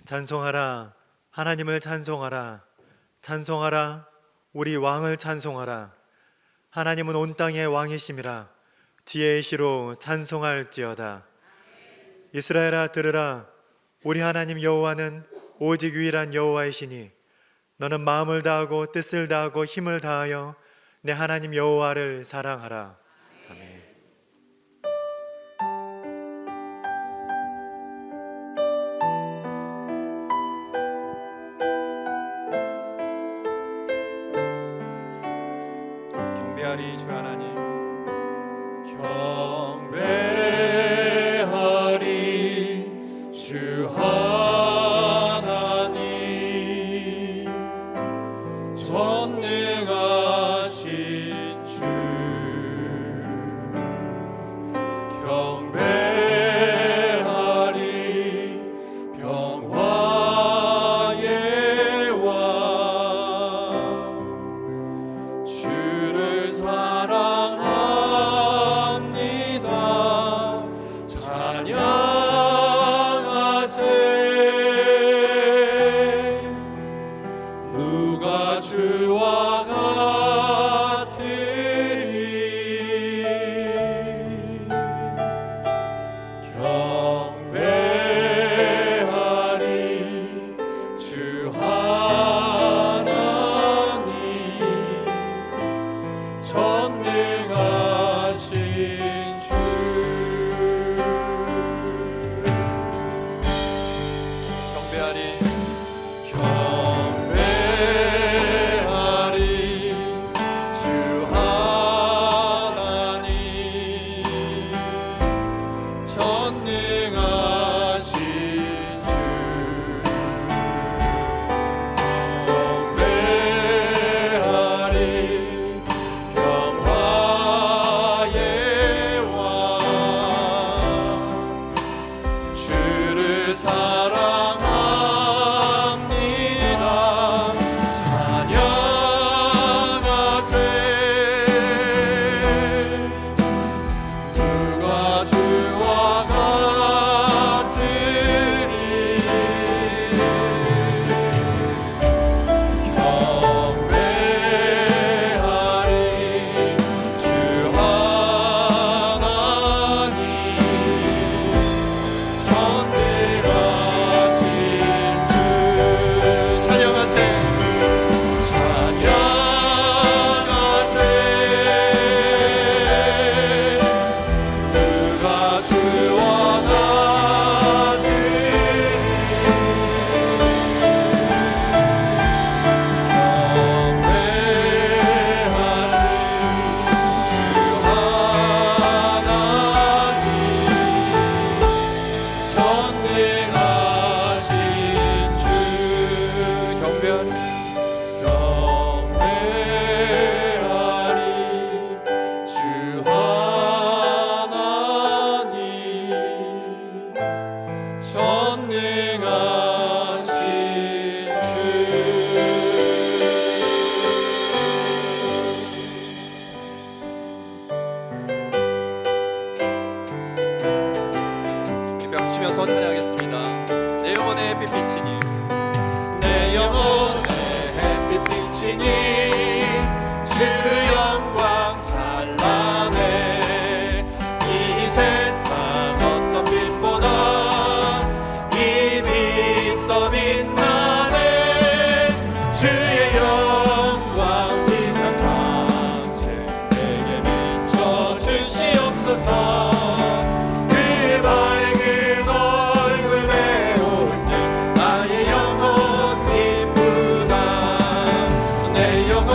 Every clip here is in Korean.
찬송하라, 하나님을 찬송하라. 찬송하라, 우리 왕을 찬송하라. 하나님은 온 땅의 왕이심이라. 지혜의 시로 찬송할지어다. 이스라엘아 들으라. 우리 하나님 여호와는 오직 유일한 여호와이시니 너는 마음을 다하고 뜻을 다하고 힘을 다하여 내 하나님 여호와를 사랑하라. 아멘. 경배하리 주 하나님, 경배하리 주 하나님, 전능하신 주. 경배하리 평화의 왕, 주를 사랑합니다. 찬양하세. 누가 주와 같으리. 경배하리 주 하나님, 전능하신 주. 경배하리 경배하리 주 하나님, 전능하신 주. 경배하리 평화의 왕, 주를 사랑합니다. 찬양하세. 누가 주와 같으리. 경배하리 주 하나님, 전능하신 주. 찬양하세. 찬양하세. 누가 주와 같으리. 경배하세 주 하나님, 전능하신 주. 경배하리 경배하리 주 하나님, 전능하신 주. 박수 치면서 찬양하겠습니다. 내 영혼의 햇빛 비치니, 내 영혼의 햇빛 비치니 주 영광 찬란해. 이 세상 어떤 빛보다 이 빛 더 빛나네. 주의 영광 빛난 밤새 내게 비춰 주시옵소서. 그 밝은 얼굴 배울 때 나의 영혼 기쁘다. 내 영혼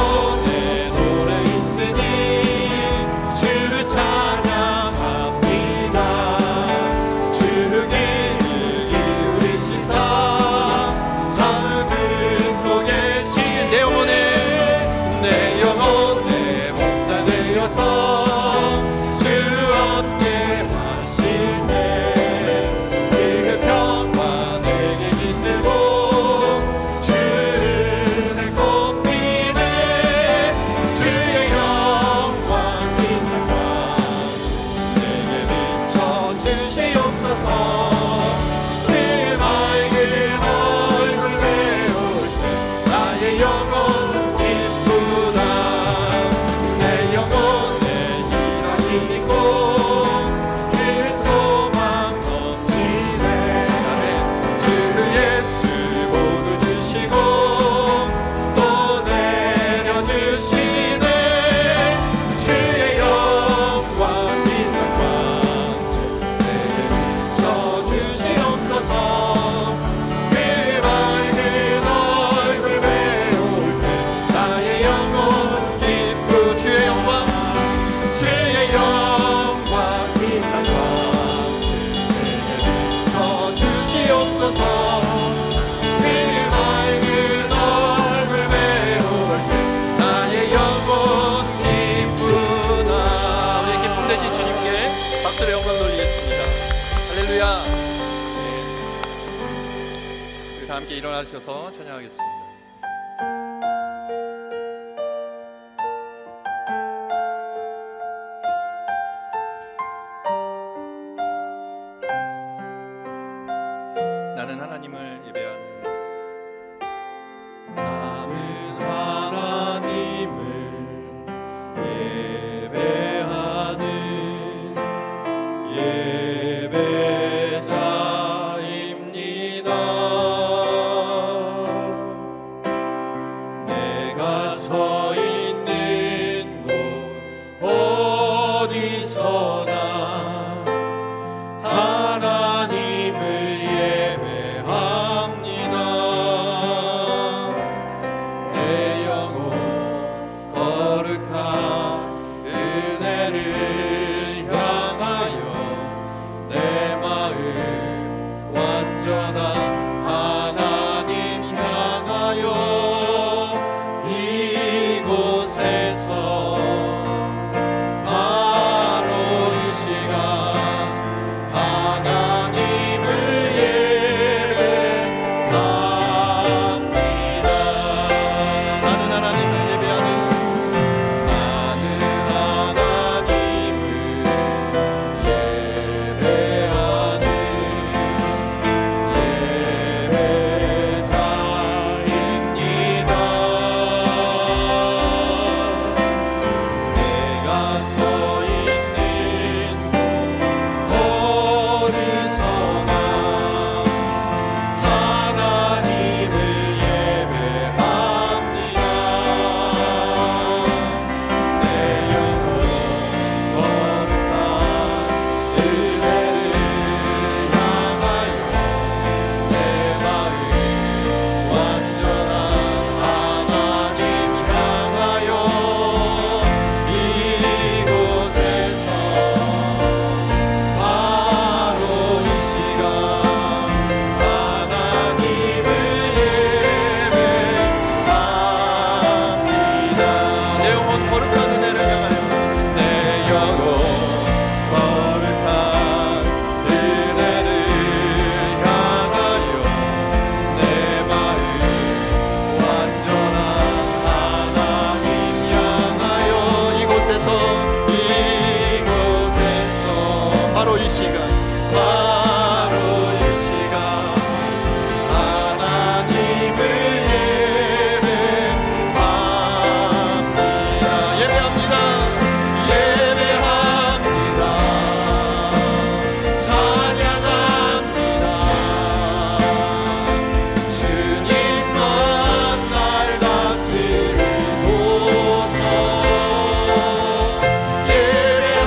하소서. 그 맑은 얼굴 배울 때 나의 영혼 기쁘다. 우리 기쁨 되신 주님께 박수로 영광 돌리겠습니다. 할렐루야. 우리 다 함께 일어나셔서 찬양하겠습니다. 나는 하나님을 예배하는 나는 하나님을 예배하는 예배자입니다. 내가 서 있는 곳 어디서나 하나님을 예배합니다. 내 영혼 거룩한 은혜를 향하여 내 마음 완전한 하나님 향하여 이곳에서 바로 이 시간 하나님을 예배합니다. 나는 하나님을 예배하는 나는 하나님을 예배하는 예배자입니다. 내가 서 있는 곳 어디서나 하나님을 예배합니다. 내 영혼 거룩한 은혜를 향하여 내 마음 완전한 하나님 향하여 이곳에서 바로 이 시간 하나님을 예배합니다. 내 영혼 거룩한 은혜를 향하여 내 영혼 거룩한 은혜를 향하여 내 마음 완전한 하나님 향하여 이곳에서 바로 이 시간 하나님을 예배합니다. 예배합니다. 찬양합니다. 주님만 날 다스리소서.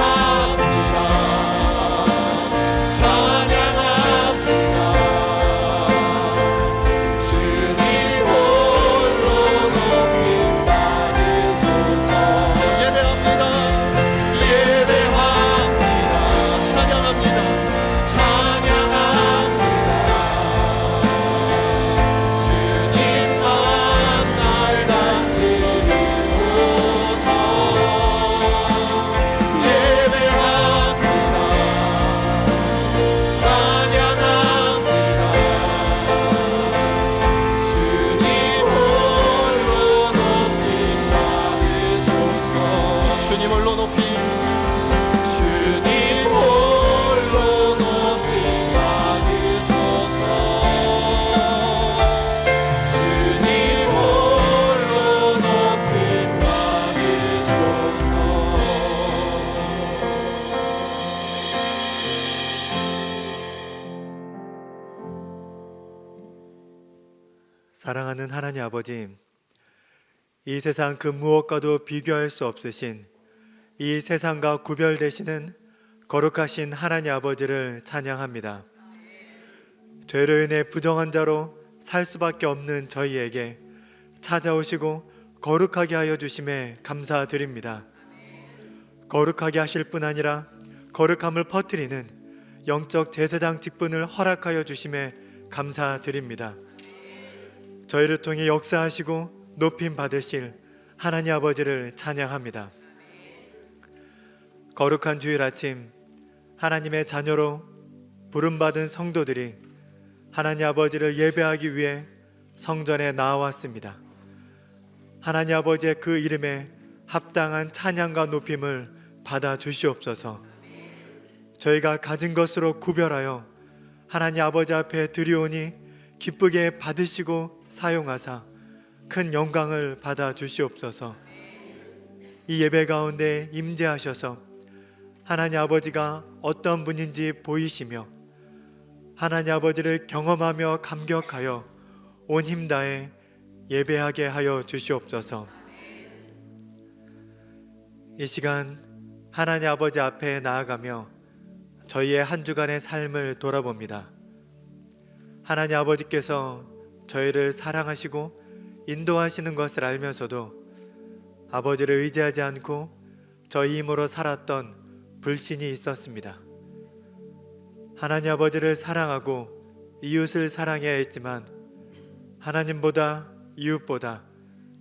예배합니다. 찬양합니다. 주님 홀로 높임 받으소서. 예배합니다. 예배합니다. 찬양합니다. 찬양합니다. 주님만 날 다스리소서. 예배합니다. 찬양합니다. 주님 홀로 높임 받으소서. 주님 홀로 높임 주님 홀로 높임 받으소서. 주님 홀로 높임 받으소서. 사랑하는 하나님 아버지, 이 세상 그 무엇과도 비교할 수 없으신 이 세상과 구별되시는 거룩하신 하나님 아버지를 찬양합니다. 죄로 인해 부정한 자로 살 수밖에 없는 저희에게 찾아오시고 거룩하게 하여 주심에 감사드립니다. 거룩하게 하실 뿐 아니라 거룩함을 퍼뜨리는 영적 제사장 직분을 허락하여 주심에 감사드립니다. 저희를 통해 역사하시고 높임 받으실 하나님 아버지를 찬양합니다. 거룩한 주일 아침, 하나님의 자녀로 부름받은 성도들이 하나님 아버지를 예배하기 위해 성전에 나와왔습니다. 하나님 아버지의 그 이름에 합당한 찬양과 높임을 받아 주시옵소서. 저희가 가진 것으로 구별하여 하나님 아버지 앞에 드리오니 기쁘게 받으시고 사용하사 큰 영광을 받아 주시옵소서. 이 예배 가운데 임재하셔서 하나님 아버지가 어떤 분인지 보이시며 하나님 아버지를 경험하며 감격하여 온 힘 다해 예배하게 하여 주시옵소서. 이 시간 하나님 아버지 앞에 나아가며 저희의 한 주간의 삶을 돌아봅니다. 하나님 아버지께서 저희를 사랑하시고 인도하시는 것을 알면서도 아버지를 의지하지 않고 저희 힘으로 살았던 불신이 있었습니다. 하나님 아버지를 사랑하고 이웃을 사랑해야 했지만 하나님보다 이웃보다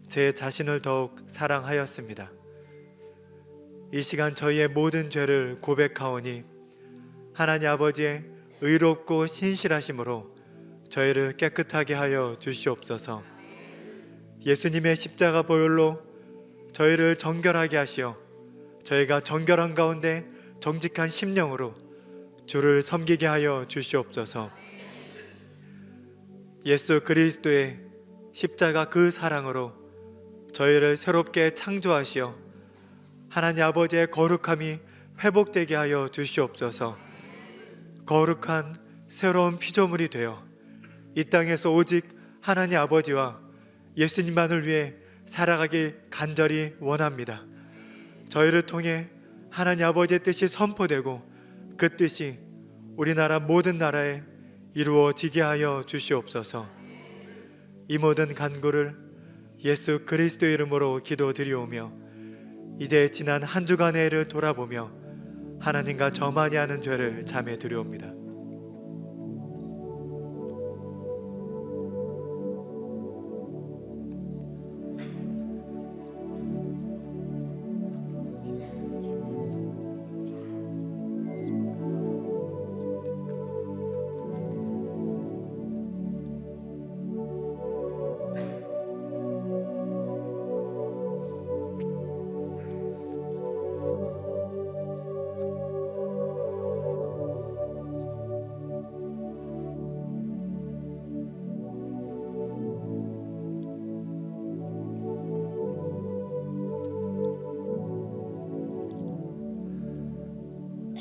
제 자신을 더욱 사랑하였습니다. 이 시간 저희의 모든 죄를 고백하오니 하나님 아버지의 의롭고 신실하심으로 저희를 깨끗하게 하여 주시옵소서. 예수님의 십자가 보혈로 저희를 정결하게 하시어 저희가 정결한 가운데 정직한 심령으로 주를 섬기게 하여 주시옵소서. 예수 그리스도의 십자가 그 사랑으로 저희를 새롭게 창조하시어 하나님 아버지의 거룩함이 회복되게 하여 주시옵소서. 거룩한 새로운 피조물이 되어 이 땅에서 오직 하나님 아버지와 예수님만을 위해 살아가길 간절히 원합니다. 저희를 통해 하나님 아버지의 뜻이 선포되고 그 뜻이 우리나라 모든 나라에 이루어지게 하여 주시옵소서. 이 모든 간구를 예수 그리스도 이름으로 기도드리오며 이제 지난 한 주간의 일을 돌아보며 하나님과 저만이 하는 죄를 자매 드리옵니다.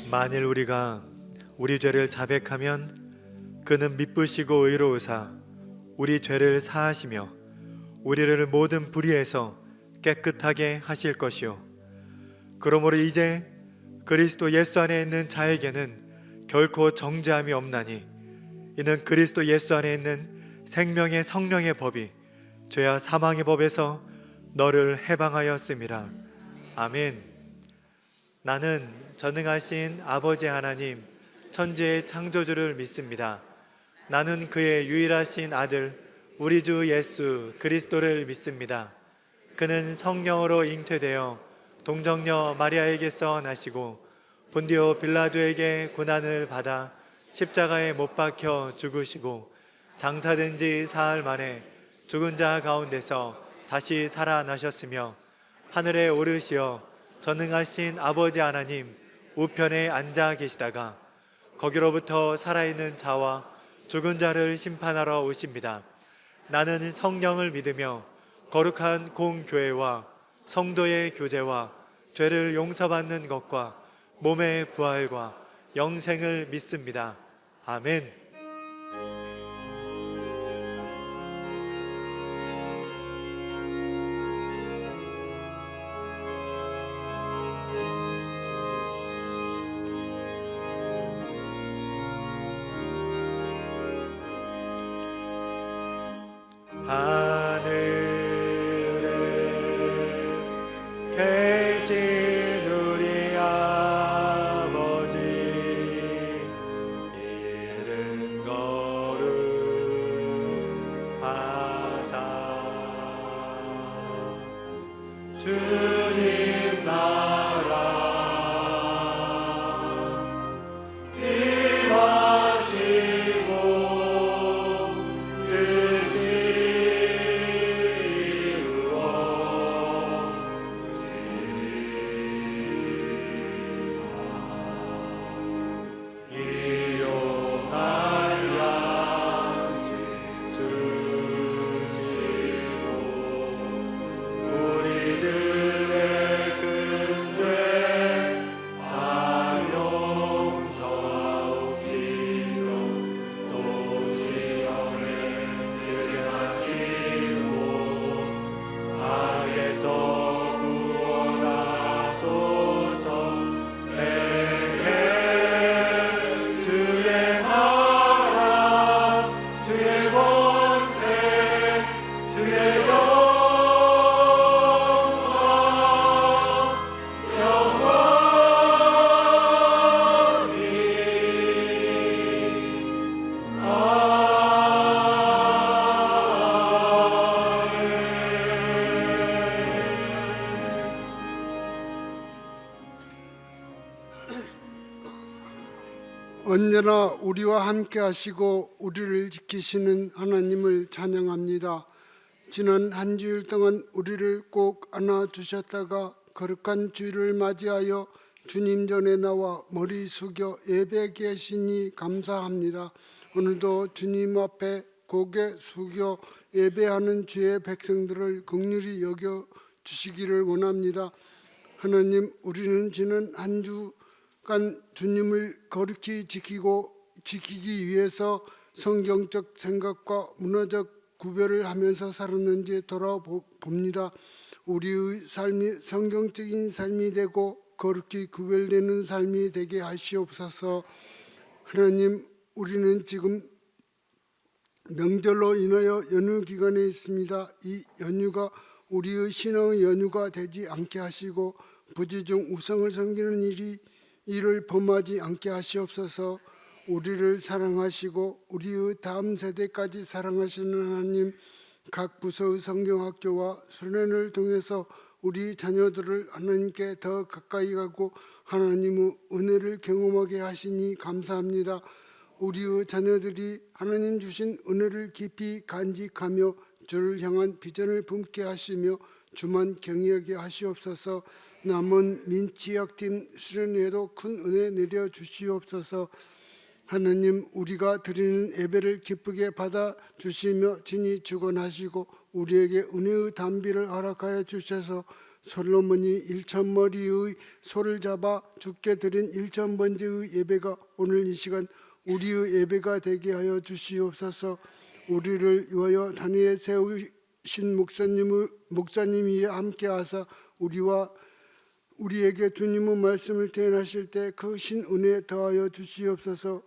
만일 우리가 우리 죄를 자백하면 그는 미쁘시고 의로우사 우리 죄를 사하시며 우리를 모든 불의에서 깨끗하게 하실 것이요 그러므로 이제 그리스도 예수 안에 있는 자에게는 결코 정죄함이 없나니 이는 그리스도 예수 안에 있는 생명의 성령의 법이 죄와 사망의 법에서 너를 해방하였음이라. 아멘. 나는 전능하신 아버지 하나님 천지의 창조주를 믿습니다. 나는 그의 유일하신 아들 우리 주 예수 그리스도를 믿습니다. 그는 성령으로 잉태되어 동정녀 마리아에게서 나시고 본디오 빌라도에게 고난을 받아 십자가에 못 박혀 죽으시고 장사된 지 사흘 만에 죽은 자 가운데서 다시 살아나셨으며 하늘에 오르시어 전능하신 아버지 하나님 우편에 앉아 계시다가 거기로부터 살아있는 자와 죽은 자를 심판하러 오십니다. 나는 성령을 믿으며 거룩한 공교회와 성도의 교제와 죄를 용서받는 것과 몸의 부활과 영생을 믿습니다. 아멘. 하늘에 계신 우리 아버지 이름 거룩히 언제나 우리와 함께 하시고 우리를 지키시는 하나님을 찬양합니다. 지난 한 주일 동안 우리를 꼭 안아주셨다가 거룩한 주일을 맞이하여 주님 전에 나와 머리 숙여 예배 계시니 감사합니다. 오늘도 주님 앞에 고개 숙여 예배하는 주의 백성들을 긍휼히 여겨 주시기를 원합니다. 하나님, 우리는 지난 한 주간 주님을 거룩히 지키기 위해서 성경적 생각과 문화적 구별을 하면서 살았는지 돌아봅니다. 우리의 삶이 성경적인 삶이 되고 거룩히 구별되는 삶이 되게 하시옵소서. 하나님, 우리는 지금 명절로 인하여 연휴 기간에 있습니다. 이 연휴가 우리의 신앙의 연휴가 되지 않게 하시고 부지중 우상을 섬기는 일을 범하지 않게 하시옵소서. 우리를 사랑하시고 우리의 다음 세대까지 사랑하시는 하나님, 각 부서의 성경학교와 수련을 통해서 우리 자녀들을 하나님께 더 가까이 가고 하나님의 은혜를 경험하게 하시니 감사합니다. 우리의 자녀들이 하나님 주신 은혜를 깊이 간직하며 주를 향한 비전을 품게 하시며 주만 경외하게 하시옵소서. 남은 민치학팀 수련회에도 큰 은혜 내려 주시옵소서. 하나님, 우리가 드리는 예배를 기쁘게 받아 주시며 진히 주관하시고 우리에게 은혜의 단비를 허락하여 주셔서 솔로몬이 1000머리의 소를 잡아 주께 드린 1000번째의 예배가 오늘 이 시간 우리의 예배가 되게 하여 주시옵소서. 우리를 위하여 단위에 세우신 목사님이 함께 하사 우리에게 주님의 말씀을 대언하실 때 그 신은혜 더하여 주시옵소서.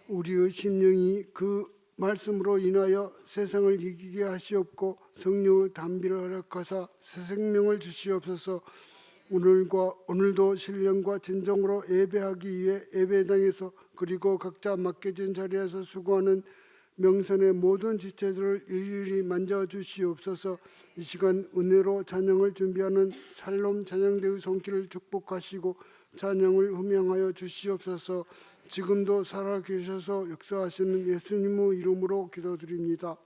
우리의 심령이 그 말씀으로 인하여 세상을 이기게 하시옵고 성령의 단비를 허락하사 새 생명을 주시옵소서. 오늘도 신령과 진정으로 예배하기 위해 예배당에서 그리고 각자 맡겨진 자리에서 수고하는 명선의 모든 지체들을 일일이 만져주시옵소서. 이 시간 은혜로 찬양을 준비하는 살롬 찬양대의 손길을 축복하시고 찬양을 음향하여 주시옵소서. 지금도 살아계셔서 역사하시는 예수님의 이름으로 기도드립니다.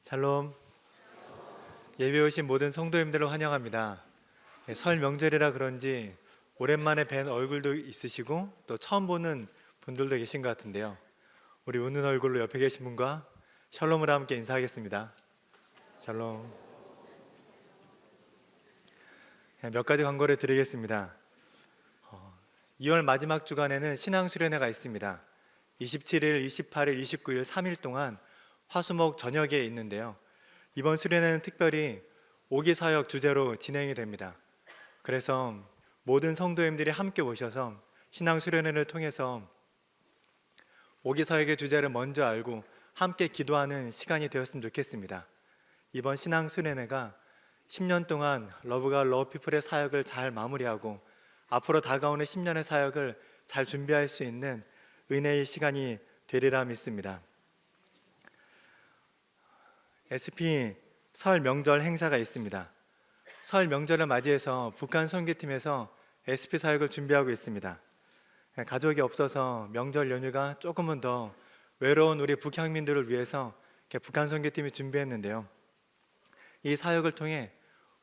샬롬. 예배 오신 모든 성도님들을 환영합니다. 설 명절이라 그런지 오랜만에 뵌 얼굴도 있으시고 또 처음 보는 분들도 계신 것 같은데요. 우리 웃는 얼굴로 옆에 계신 분과 샬롬을 함께 인사하겠습니다. 샬롬. 몇 가지 광고를 드리겠습니다. 2월 마지막 주간에는 신앙수련회가 있습니다. 27일, 28일, 29일 3일 동안 화수목 저녁에 있는데요. 이번 수련회는 특별히 오기사역 주제로 진행이 됩니다. 그래서 모든 성도님들이 함께 오셔서 신앙수련회를 통해서 오기사역의 주제를 먼저 알고 함께 기도하는 시간이 되었으면 좋겠습니다. 이번 신앙수련회가 10년 동안 러브가 러브피플의 사역을 잘 마무리하고 앞으로 다가오는 10년의 사역을 잘 준비할 수 있는 은혜의 시간이 되리라 믿습니다. SP 설 명절 행사가 있습니다. 설 명절을 맞이해서 북한 선교팀에서 SP 사역을 준비하고 있습니다. 가족이 없어서 명절 연휴가 조금은 더 외로운 우리 북향민들을 위해서 북한 선교팀이 준비했는데요. 이 사역을 통해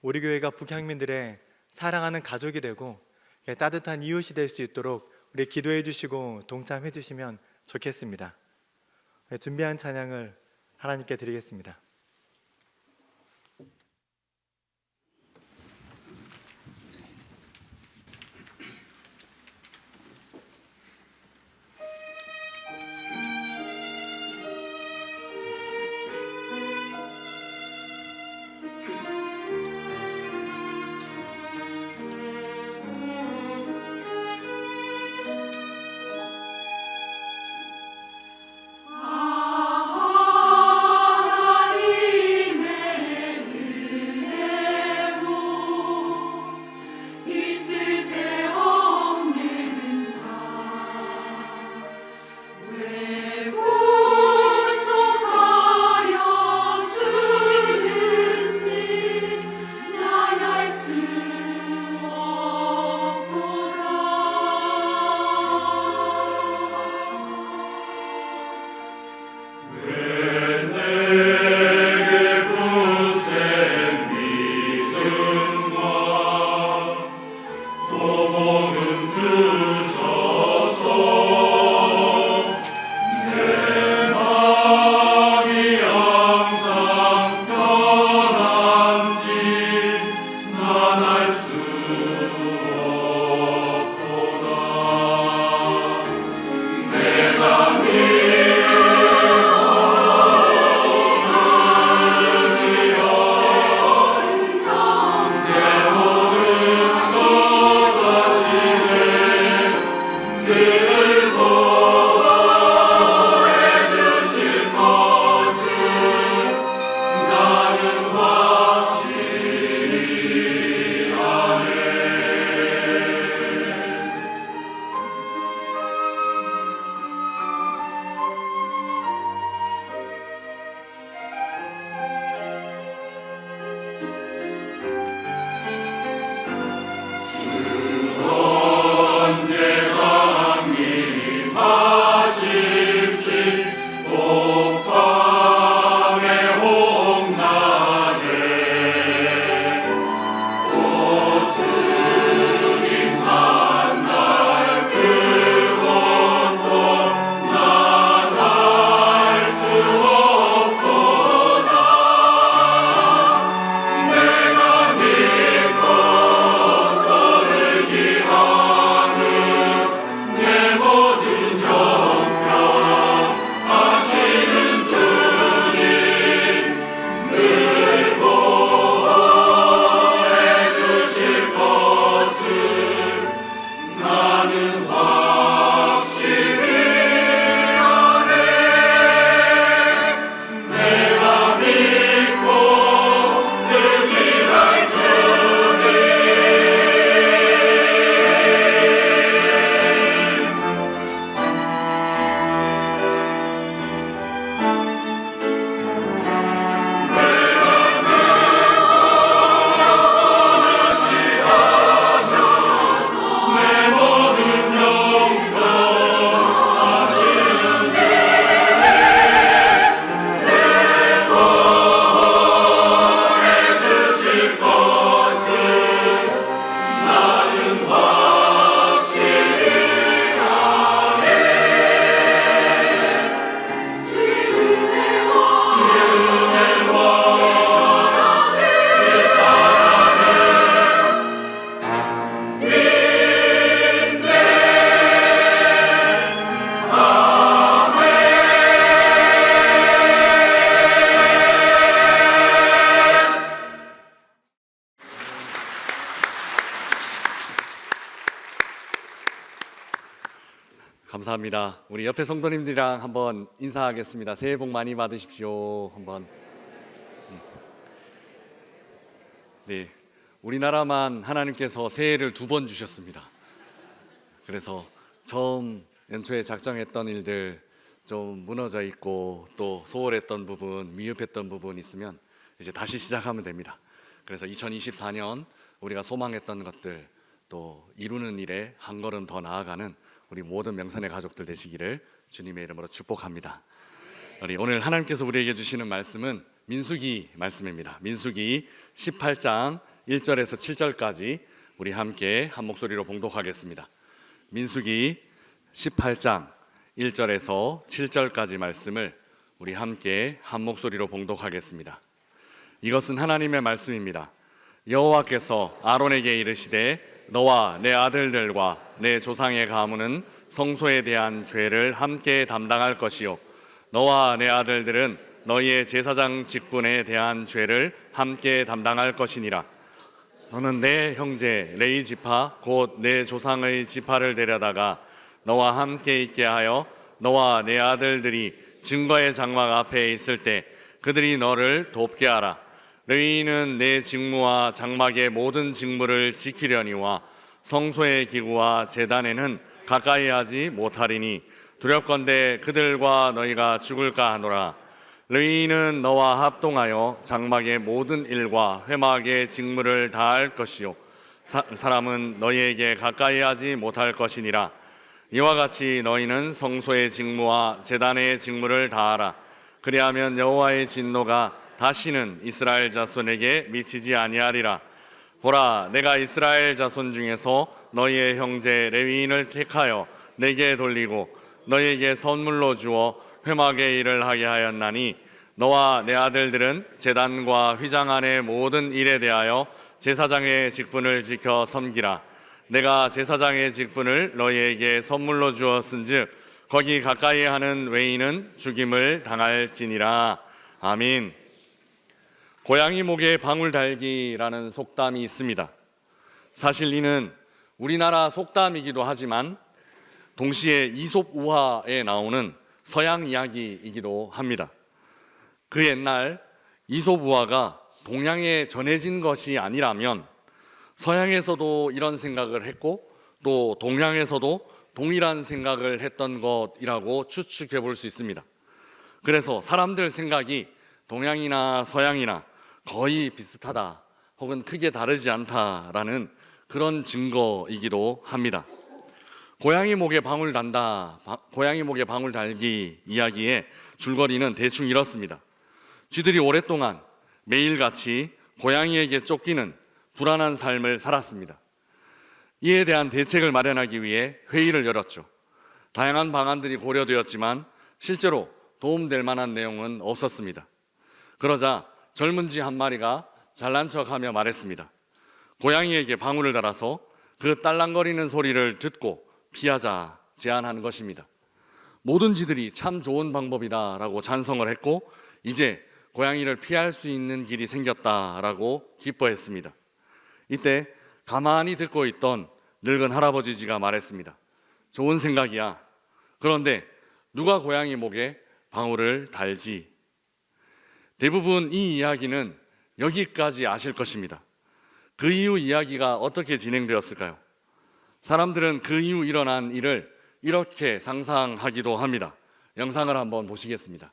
우리 교회가 북향민들의 사랑하는 가족이 되고 따뜻한 이웃이 될 수 있도록 우리 기도해 주시고 동참해 주시면 좋겠습니다. 준비한 찬양을 하나님께 드리겠습니다. 하나님 반갑습니다. 우리 옆에 성도님들이랑 한번 인사하겠습니다. 새해 복 많이 받으십시오. 한번. 네, 우리나라만 하나님께서 새해를 2번 주셨습니다. 그래서 처음 연초에 작정했던 일들 좀 무너져 있고 또 소홀했던 부분, 미흡했던 부분 있으면 이제 다시 시작하면 됩니다. 그래서 2024년 우리가 소망했던 것들 또 이루는 일에 한 걸음 더 나아가는 우리 모든 명산의 가족들 되시기를 주님의 이름으로 축복합니다. 우리 오늘 하나님께서 우리에게 주시는 말씀은 민수기 말씀입니다. 민수기 18장 1절에서 7절까지 우리 함께 한 목소리로 봉독하겠습니다. 민수기 18장 1절에서 7절까지 말씀을 우리 함께 한 목소리로 봉독하겠습니다. 이것은 하나님의 말씀입니다. 여호와께서 아론에게 이르시되 너와 내 아들들과 내 조상의 가문은 성소에 대한 죄를 함께 담당할 것이요 너와 내 아들들은 너희의 제사장 직분에 대한 죄를 함께 담당할 것이니라. 너는 내 형제 레위 지파 곧 내 조상의 지파를 데려다가 너와 함께 있게 하여 너와 내 아들들이 증거의 장막 앞에 있을 때 그들이 너를 돕게 하라. 레위인은 내 직무와 장막의 모든 직무를 지키려니와 성소의 기구와 제단에는 가까이 하지 못하리니 두렵건대 그들과 너희가 죽을까 하노라. 레위인은 너와 합동하여 장막의 모든 일과 회막의 직무를 다할 것이요 사람은 너희에게 가까이 하지 못할 것이니라. 이와 같이 너희는 성소의 직무와 제단의 직무를 다하라. 그리하면 여호와의 진노가 다시는 이스라엘 자손에게 미치지 아니하리라. 보라, 내가 이스라엘 자손 중에서 너희의 형제 레위인을 택하여 내게 돌리고 너희에게 선물로 주어 회막의 일을 하게 하였나니 너와 내 아들들은 제단과 휘장 안의 모든 일에 대하여 제사장의 직분을 지켜 섬기라. 내가 제사장의 직분을 너희에게 선물로 주었은즉 거기 가까이 하는 외인은 죽임을 당할지니라. 아멘. 고양이 목에 방울 달기라는 속담이 있습니다. 사실 이는 우리나라 속담이기도 하지만 동시에 이솝 우화에 나오는 서양 이야기이기도 합니다. 그 옛날 이솝 우화가 동양에 전해진 것이 아니라면 서양에서도 이런 생각을 했고 또 동양에서도 동일한 생각을 했던 것이라고 추측해 볼 수 있습니다. 그래서 사람들 생각이 동양이나 서양이나 거의 비슷하다 혹은 크게 다르지 않다라는 그런 증거이기도 합니다. 고양이 목에 방울 단다, 고양이 목에 방울 달기 이야기의 줄거리는 대충 이렇습니다. 쥐들이 오랫동안 매일같이 고양이에게 쫓기는 불안한 삶을 살았습니다. 이에 대한 대책을 마련하기 위해 회의를 열었죠. 다양한 방안들이 고려되었지만 실제로 도움될 만한 내용은 없었습니다. 그러자 젊은 쥐 한 마리가 잘난 척하며 말했습니다. 고양이에게 방울을 달아서 그 딸랑거리는 소리를 듣고 피하자 제안한 것입니다. 모든 쥐들이 참 좋은 방법이다라고 찬성을 했고 이제 고양이를 피할 수 있는 길이 생겼다라고 기뻐했습니다. 이때 가만히 듣고 있던 늙은 할아버지 쥐가 말했습니다. 좋은 생각이야. 그런데 누가 고양이 목에 방울을 달지? 대부분 이 이야기는 여기까지 아실 것입니다. 그 이후 이야기가 어떻게 진행되었을까요? 사람들은 그 이후 일어난 일을 이렇게 상상하기도 합니다. 영상을 한번 보시겠습니다.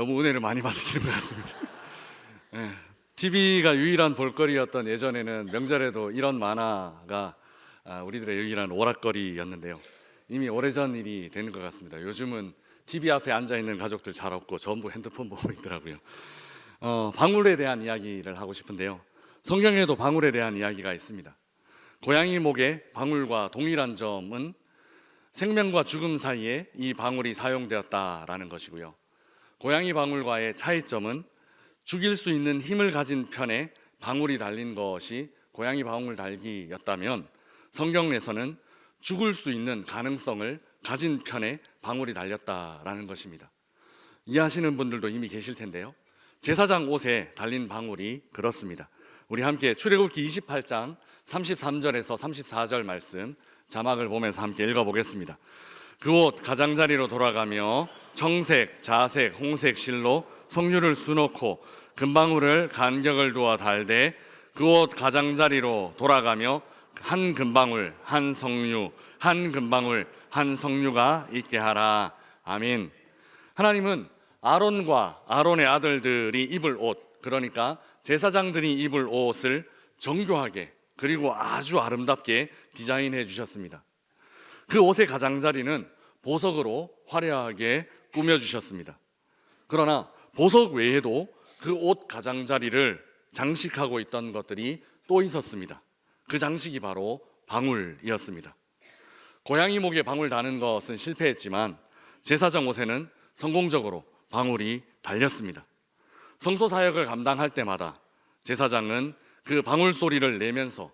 너무 은혜를 많이 받으시는 것 같습니다. TV가 유일한 볼거리였던 예전에는 명절에도 이런 만화가 우리들의 유일한 오락거리였는데요. 이미 오래전 일이 되는 것 같습니다. 요즘은 TV 앞에 앉아있는 가족들 잘 없고 전부 핸드폰 보고 있더라고요. 방울에 대한 이야기를 하고 싶은데요. 성경에도 방울에 대한 이야기가 있습니다. 고양이 목의 방울과 동일한 점은 생명과 죽음 사이에 이 방울이 사용되었다라는 것이고요. 고양이 방울과의 차이점은 죽일 수 있는 힘을 가진 편에 방울이 달린 것이 고양이 방울 달기였다면, 성경에서는 죽을 수 있는 가능성을 가진 편에 방울이 달렸다라는 것입니다. 이해하시는 분들도 이미 계실 텐데요. 제사장 옷에 달린 방울이 그렇습니다. 우리 함께 출애굽기 28장 33절에서 34절 말씀 자막을 보면서 함께 읽어보겠습니다. 그 옷 가장자리로 돌아가며 청색, 자색, 홍색 실로 석류를 수놓고 금방울을 간격을 두어 달되 그 옷 가장자리로 돌아가며 한 금방울 한 석류, 한 금방울 한 석류가 있게 하라. 아멘. 하나님은 아론과 아론의 아들들이 입을 옷, 그러니까 제사장들이 입을 옷을 정교하게 그리고 아주 아름답게 디자인해 주셨습니다. 그 옷의 가장자리는 보석으로 화려하게 꾸며 주셨습니다. 그러나 보석 외에도 그 옷 가장자리를 장식하고 있던 것들이 또 있었습니다. 그 장식이 바로 방울이었습니다. 고양이 목에 방울 다는 것은 실패했지만 제사장 옷에는 성공적으로 방울이 달렸습니다. 성소 사역을 감당할 때마다 제사장은 그 방울 소리를 내면서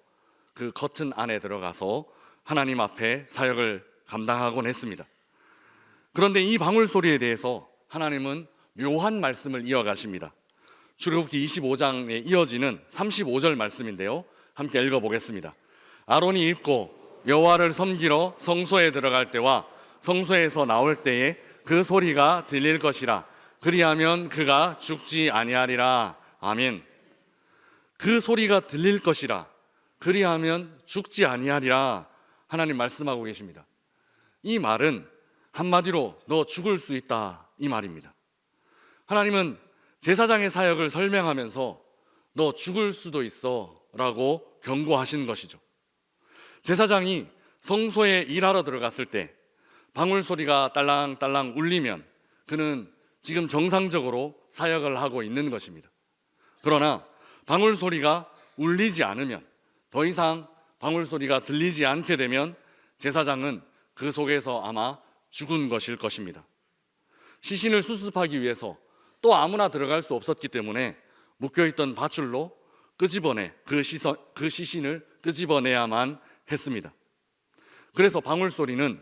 그 커튼 안에 들어가서 하나님 앞에 사역을 감당하곤 했습니다. 그런데 이 방울 소리에 대해서 하나님은 묘한 말씀을 이어가십니다. 출애굽기 25장에 이어지는 35절 말씀인데요, 함께 읽어보겠습니다. 아론이 입고 여호와를 섬기러 성소에 들어갈 때와 성소에서 나올 때에 그 소리가 들릴 것이라. 그리하면 그가 죽지 아니하리라. 아멘. 그 소리가 들릴 것이라, 그리하면 죽지 아니하리라. 하나님 말씀하고 계십니다. 이 말은 한마디로 너 죽을 수 있다, 이 말입니다. 하나님은 제사장의 사역을 설명하면서 너 죽을 수도 있어 라고 경고하신 것이죠. 제사장이 성소에 일하러 들어갔을 때 방울 소리가 딸랑딸랑 울리면 그는 지금 정상적으로 사역을 하고 있는 것입니다. 그러나 방울 소리가 울리지 않으면, 더 이상 방울 소리가 들리지 않게 되면 제사장은 그 속에서 아마 죽은 것일 것입니다. 시신을 수습하기 위해서 또 아무나 들어갈 수 없었기 때문에 묶여있던 밧줄로 끄집어내 그 시신을 끄집어내야만 했습니다. 그래서 방울 소리는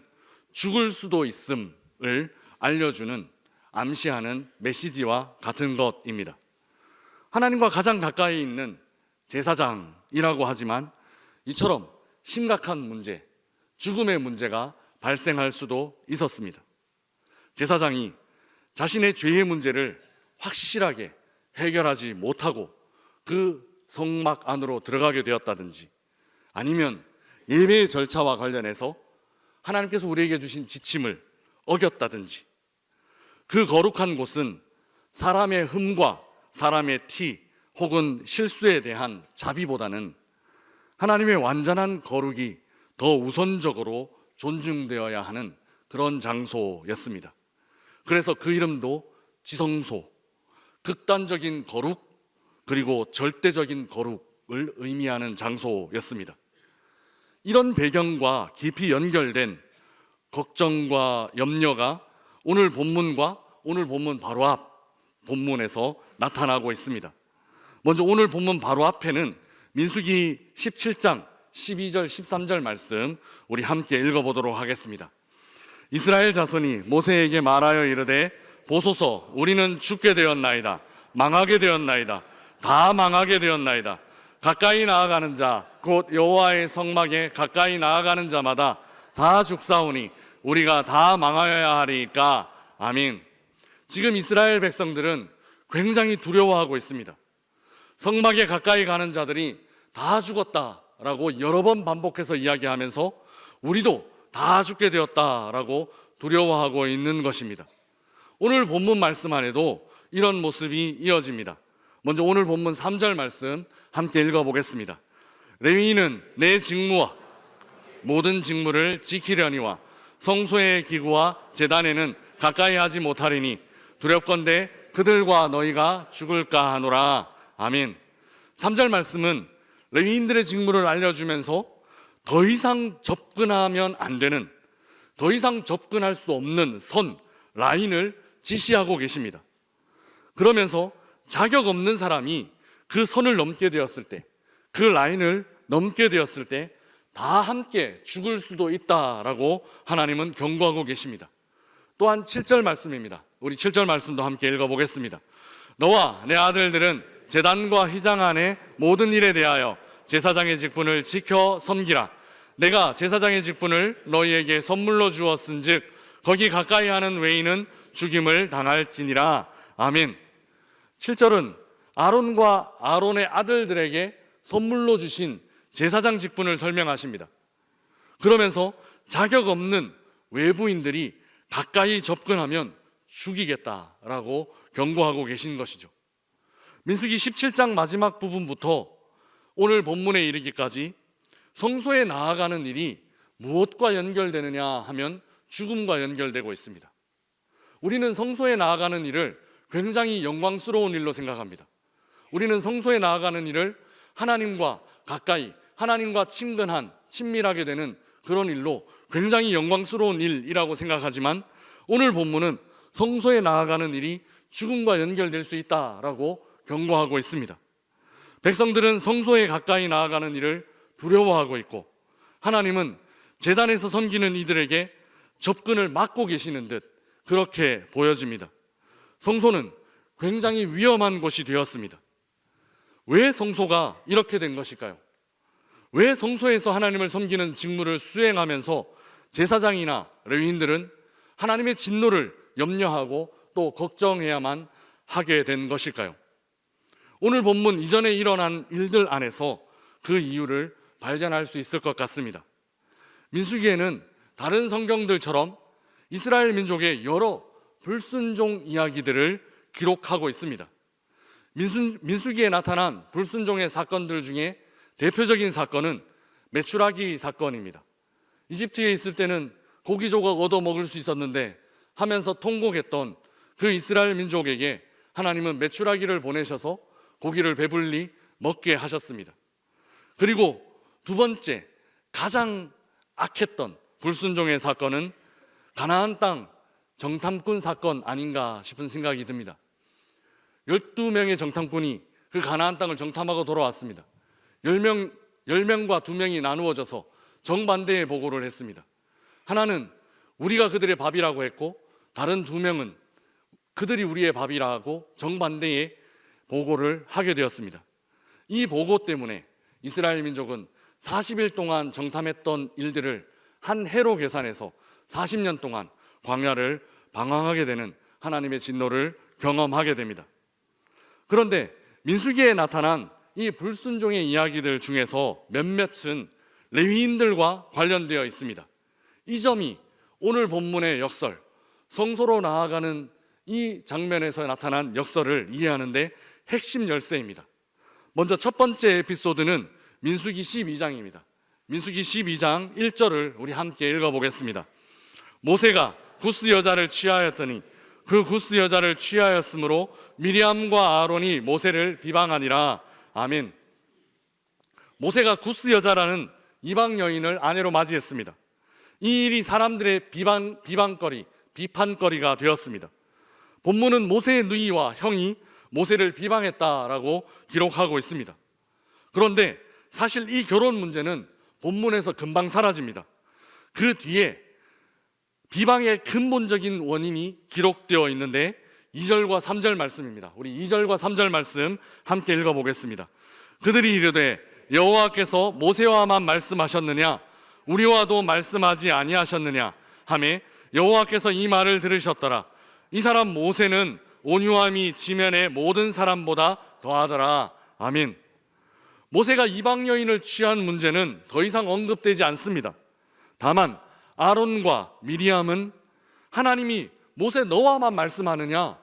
죽을 수도 있음을 알려주는, 암시하는 메시지와 같은 것입니다. 하나님과 가장 가까이 있는 제사장이라고 하지만 이처럼 심각한 문제, 죽음의 문제가 발생할 수도 있었습니다. 제사장이 자신의 죄의 문제를 확실하게 해결하지 못하고 그 성막 안으로 들어가게 되었다든지, 아니면 예배의 절차와 관련해서 하나님께서 우리에게 주신 지침을 어겼다든지, 그 거룩한 곳은 사람의 흠과 사람의 티 혹은 실수에 대한 자비보다는 하나님의 완전한 거룩이 더 우선적으로 존중되어야 하는 그런 장소였습니다. 그래서 그 이름도 지성소, 극단적인 거룩 그리고 절대적인 거룩을 의미하는 장소였습니다. 이런 배경과 깊이 연결된 걱정과 염려가 오늘 본문과 오늘 본문 바로 앞 본문에서 나타나고 있습니다. 먼저 오늘 본문 바로 앞에는 민수기 17장 12절 13절 말씀 우리 함께 읽어보도록 하겠습니다. 이스라엘 자손이 모세에게 말하여 이르되 보소서, 우리는 죽게 되었나이다. 망하게 되었나이다. 다 망하게 되었나이다. 가까이 나아가는 자, 곧 여호와의 성막에 가까이 나아가는 자마다 다 죽사오니 우리가 다 망하여야 하리이까. 아멘. 지금 이스라엘 백성들은 굉장히 두려워하고 있습니다. 성막에 가까이 가는 자들이 다 죽었다라고 여러 번 반복해서 이야기하면서 우리도 다 죽게 되었다라고 두려워하고 있는 것입니다. 오늘 본문 말씀 안에도 이런 모습이 이어집니다. 먼저 오늘 본문 3절 말씀 함께 읽어보겠습니다. 레위인은 내 직무와 모든 직무를 지키려니와 성소의 기구와 제단에는 가까이 하지 못하리니 두렵건대 그들과 너희가 죽을까 하노라. 아멘. 3절 말씀은 레위인들의 직무를 알려주면서 더 이상 접근하면 안 되는, 더 이상 접근할 수 없는 선, 라인을 지시하고 계십니다. 그러면서 자격 없는 사람이 그 선을 넘게 되었을 때, 그 라인을 넘게 되었을 때 다 함께 죽을 수도 있다라고 하나님은 경고하고 계십니다. 또한 7절 말씀입니다. 우리 7절 말씀도 함께 읽어보겠습니다. 너와 내 아들들은 제단과 휘장 안에 모든 일에 대하여 제사장의 직분을 지켜 섬기라. 내가 제사장의 직분을 너희에게 선물로 주었은즉 거기 가까이 하는 외인은 죽임을 당할지니라. 아멘. 7절은 아론과 아론의 아들들에게 선물로 주신 제사장 직분을 설명하십니다. 그러면서 자격 없는 외부인들이 가까이 접근하면 죽이겠다라고 경고하고 계신 것이죠. 민수기 17장 마지막 부분부터 오늘 본문에 이르기까지 성소에 나아가는 일이 무엇과 연결되느냐 하면 죽음과 연결되고 있습니다. 우리는 성소에 나아가는 일을 굉장히 영광스러운 일로 생각합니다. 우리는 성소에 나아가는 일을 하나님과 가까이, 하나님과 친근한, 친밀하게 되는 그런 일로 굉장히 영광스러운 일이라고 생각하지만 오늘 본문은 성소에 나아가는 일이 죽음과 연결될 수 있다라고 경고하고 있습니다. 백성들은 성소에 가까이 나아가는 일을 두려워하고 있고 하나님은 제단에서 섬기는 이들에게 접근을 막고 계시는 듯 그렇게 보여집니다. 성소는 굉장히 위험한 곳이 되었습니다. 왜 성소가 이렇게 된 것일까요? 왜 성소에서 하나님을 섬기는 직무를 수행하면서 제사장이나 레위인들은 하나님의 진노를 염려하고 또 걱정해야만 하게 된 것일까요? 오늘 본문 이전에 일어난 일들 안에서 그 이유를 발견할 수 있을 것 같습니다. 민수기에는 다른 성경들처럼 이스라엘 민족의 여러 불순종 이야기들을 기록하고 있습니다. 민수기에 나타난 불순종의 사건들 중에 대표적인 사건은 메추라기 사건입니다. 이집트에 있을 때는 고기 조각 얻어 먹을 수 있었는데 하면서 통곡했던 그 이스라엘 민족에게 하나님은 메추라기를 보내셔서 고기를 배불리 먹게 하셨습니다. 그리고 두 번째 가장 악했던 불순종의 사건은 가나안 땅 정탐꾼 사건 아닌가 싶은 생각이 듭니다. 12명의 정탐꾼이 그 가나안 땅을 정탐하고 돌아왔습니다. 10명과 2명이 나누어져서 정반대의 보고를 했습니다. 하나는 우리가 그들의 밥이라고 했고 다른 2명은 그들이 우리의 밥이라고 정반대의 보고를 하게 되었습니다. 이 보고 때문에 이스라엘 민족은 40일 동안 정탐했던 일들을 한 해로 계산해서 40년 동안 광야를 방황하게 되는 하나님의 진노를 경험하게 됩니다. 그런데 민수기에 나타난 이 불순종의 이야기들 중에서 몇몇은 레위인들과 관련되어 있습니다. 이 점이 오늘 본문의 역설, 성소로 나아가는 이 장면에서 나타난 역설을 이해하는데 핵심 열쇠입니다. 먼저 첫 번째 에피소드는 민수기 12장입니다. 민수기 12장 1절을 우리 함께 읽어보겠습니다. 모세가 구스 여자를 취하였더니 그 구스 여자를 취하였으므로 미리암과 아론이 모세를 비방하니라. 아멘. 모세가 구스 여자라는 이방 여인을 아내로 맞이했습니다. 이 일이 사람들의 비판거리가 되었습니다. 본문은 모세의 누이와 형이 모세를 비방했다라고 기록하고 있습니다. 그런데 사실 이 결혼 문제는 본문에서 금방 사라집니다. 그 뒤에 비방의 근본적인 원인이 기록되어 있는데 2절과 3절 말씀입니다. 우리 2절과 3절 말씀 함께 읽어보겠습니다. 그들이 이르되 여호와께서 모세와만 말씀하셨느냐 우리와도 말씀하지 아니하셨느냐 하매 여호와께서 이 말을 들으셨더라. 이 사람 모세는 온유함이 지면의 모든 사람보다 더하더라. 아멘. 모세가 이방 여인을 취한 문제는 더 이상 언급되지 않습니다. 다만 아론과 미리암은 하나님이 모세 너와만 말씀하느냐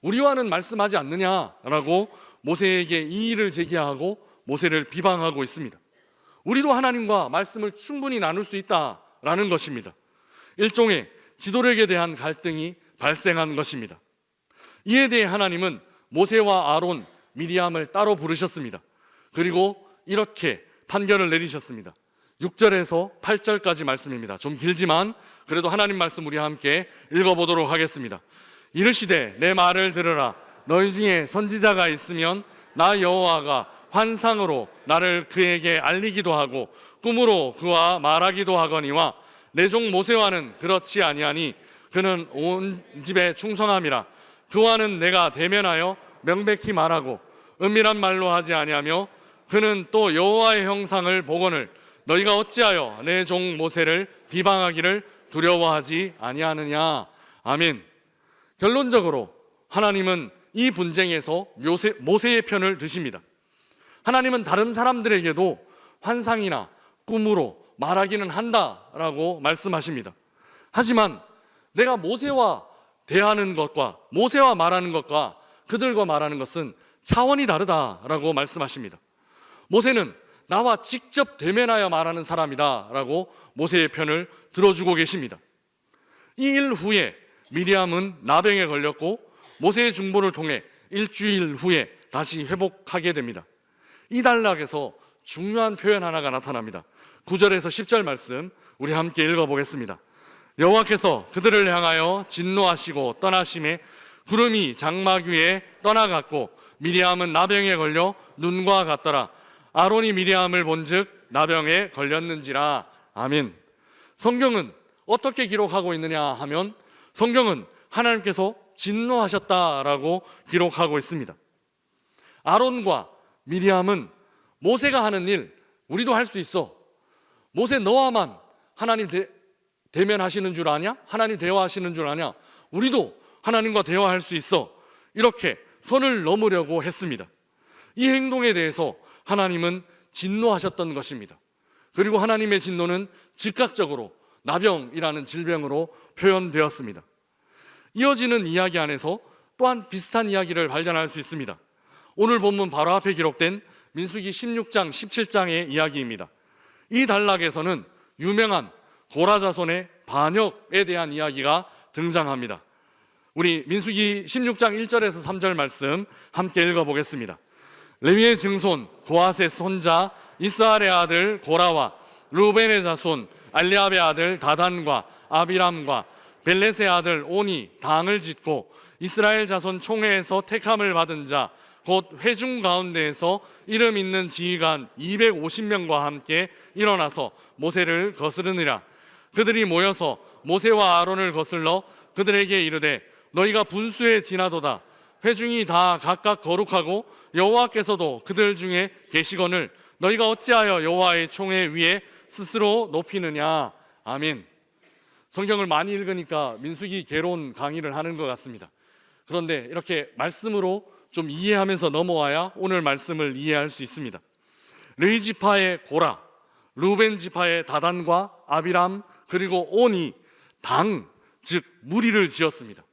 우리와는 말씀하지 않느냐라고 모세에게 이의를 제기하고 모세를 비방하고 있습니다. 우리도 하나님과 말씀을 충분히 나눌 수 있다라는 것입니다. 일종의 지도력에 대한 갈등이 발생한 것입니다. 이에 대해 하나님은 모세와 아론, 미리암을 따로 부르셨습니다. 그리고 이렇게 판결을 내리셨습니다. 6절에서 8절까지 말씀입니다. 좀 길지만 그래도 하나님 말씀 우리 함께 읽어보도록 하겠습니다. 이르시되 내 말을 들으라. 너희 중에 선지자가 있으면 나 여호와가 환상으로 나를 그에게 알리기도 하고 꿈으로 그와 말하기도 하거니와 내 종 모세와는 그렇지 아니하니 그는 온 집에 충성함이라. 그와는 내가 대면하여 명백히 말하고 은밀한 말로 하지 아니하며 그는 또 여호와의 형상을 보거늘 너희가 어찌하여 내 종 모세를 비방하기를 두려워하지 아니하느냐. 아멘. 결론적으로 하나님은 이 분쟁에서 모세의 편을 드십니다. 하나님은 다른 사람들에게도 환상이나 꿈으로 말하기는 한다라고 말씀하십니다. 하지만 내가 모세와 대하는 것과 모세와 말하는 것과 그들과 말하는 것은 차원이 다르다라고 말씀하십니다. 모세는 나와 직접 대면하여 말하는 사람이다라고 모세의 편을 들어주고 계십니다. 이 일 후에 미리암은 나병에 걸렸고 모세의 중보를 통해 일주일 후에 다시 회복하게 됩니다. 이 단락에서 중요한 표현 하나가 나타납니다. 9절에서 10절 말씀 우리 함께 읽어보겠습니다. 여호와께서 그들을 향하여 진노하시고 떠나심에 구름이 장막 위에 떠나갔고 미리암은 나병에 걸려 눈과 같더라. 아론이 미리암을 본즉 나병에 걸렸는지라. 아멘. 성경은 어떻게 기록하고 있느냐 하면 성경은 하나님께서 진노하셨다라고 기록하고 있습니다. 아론과 미리암은 모세가 하는 일 우리도 할 수 있어. 모세 너와만 하나님 대면하시는 줄 아냐? 하나님 대화하시는 줄 아냐? 우리도 하나님과 대화할 수 있어. 이렇게 선을 넘으려고 했습니다. 이 행동에 대해서 하나님은 진노하셨던 것입니다. 그리고 하나님의 진노는 즉각적으로 나병이라는 질병으로 표현되었습니다. 이어지는 이야기 안에서 또한 비슷한 이야기를 발견할 수 있습니다. 오늘 본문 바로 앞에 기록된 민수기 16장, 17장의 이야기입니다. 이 단락에서는 유명한 고라 자손의 반역에 대한 이야기가 등장합니다. 우리 민수기 16장 1절에서 3절 말씀 함께 읽어보겠습니다. 레위의 증손 고핫의 손자 이스할의 아들 고라와 루벤의 자손 알리압의 아들 다단과 아비람과 벨렛의 아들 온이 당을 짓고 이스라엘 자손 총회에서 택함을 받은 자 곧 회중 가운데에서 이름 있는 지휘관 250명과 함께 일어나서 모세를 거스르니라. 그들이 모여서 모세와 아론을 거슬러 그들에게 이르되 너희가 분수에 지나도다. 회중이 다 각각 거룩하고 여호와께서도 그들 중에 계시거늘 너희가 어찌하여 여호와의 총회 위에 스스로 높이느냐. 아멘. 성경을 많이 읽으니까 민수기 개론 강의를 하는 것 같습니다. 그런데 이렇게 말씀으로 좀 이해하면서 넘어와야 오늘 말씀을 이해할 수 있습니다. 레위 지파의 고라, 루벤 지파의 다단과 아비람 그리고 온이 당, 즉 무리를 지었습니다.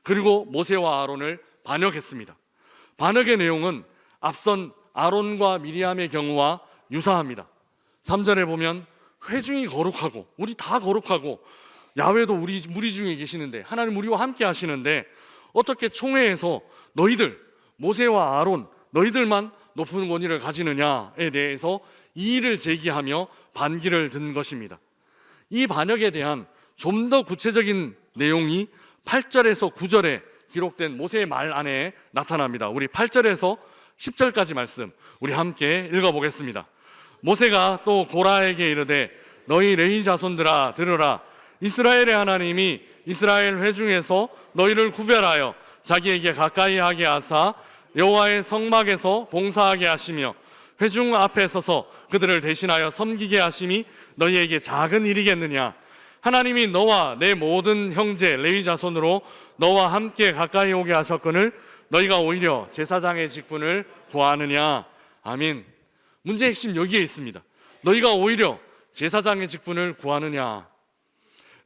그리고 모세와 아론을 반역했습니다. 반역의 내용은 앞선 아론과 미리암의 경우와 유사합니다. 3절에 보면 회중이 거룩하고 우리 다 거룩하고 야훼도 우리 무리 중에 계시는데 하나님 우리와 함께 하시는데 어떻게 총회에서 너희들 모세와 아론 너희들만 높은 권위를 가지느냐에 대해서 이의를 제기하며 반기를 든 것입니다. 이 반역에 대한 좀 더 구체적인 내용이 8절에서 9절에 기록된 모세의 말 안에 나타납니다. 우리 8절에서 10절까지 말씀 우리 함께 읽어보겠습니다. 모세가 또 고라에게 이르되 너희 레위 자손들아 들으라. 이스라엘의 하나님이 이스라엘 회중에서 너희를 구별하여 자기에게 가까이 하게 하사 여호와의 성막에서 봉사하게 하시며 회중 앞에 서서 그들을 대신하여 섬기게 하심이 너희에게 작은 일이겠느냐. 하나님이 너와 내 모든 형제 레위 자손으로 너와 함께 가까이 오게 하셨거늘 너희가 오히려 제사장의 직분을 구하느냐. 아멘. 문제의 핵심 여기에 있습니다. 너희가 오히려 제사장의 직분을 구하느냐.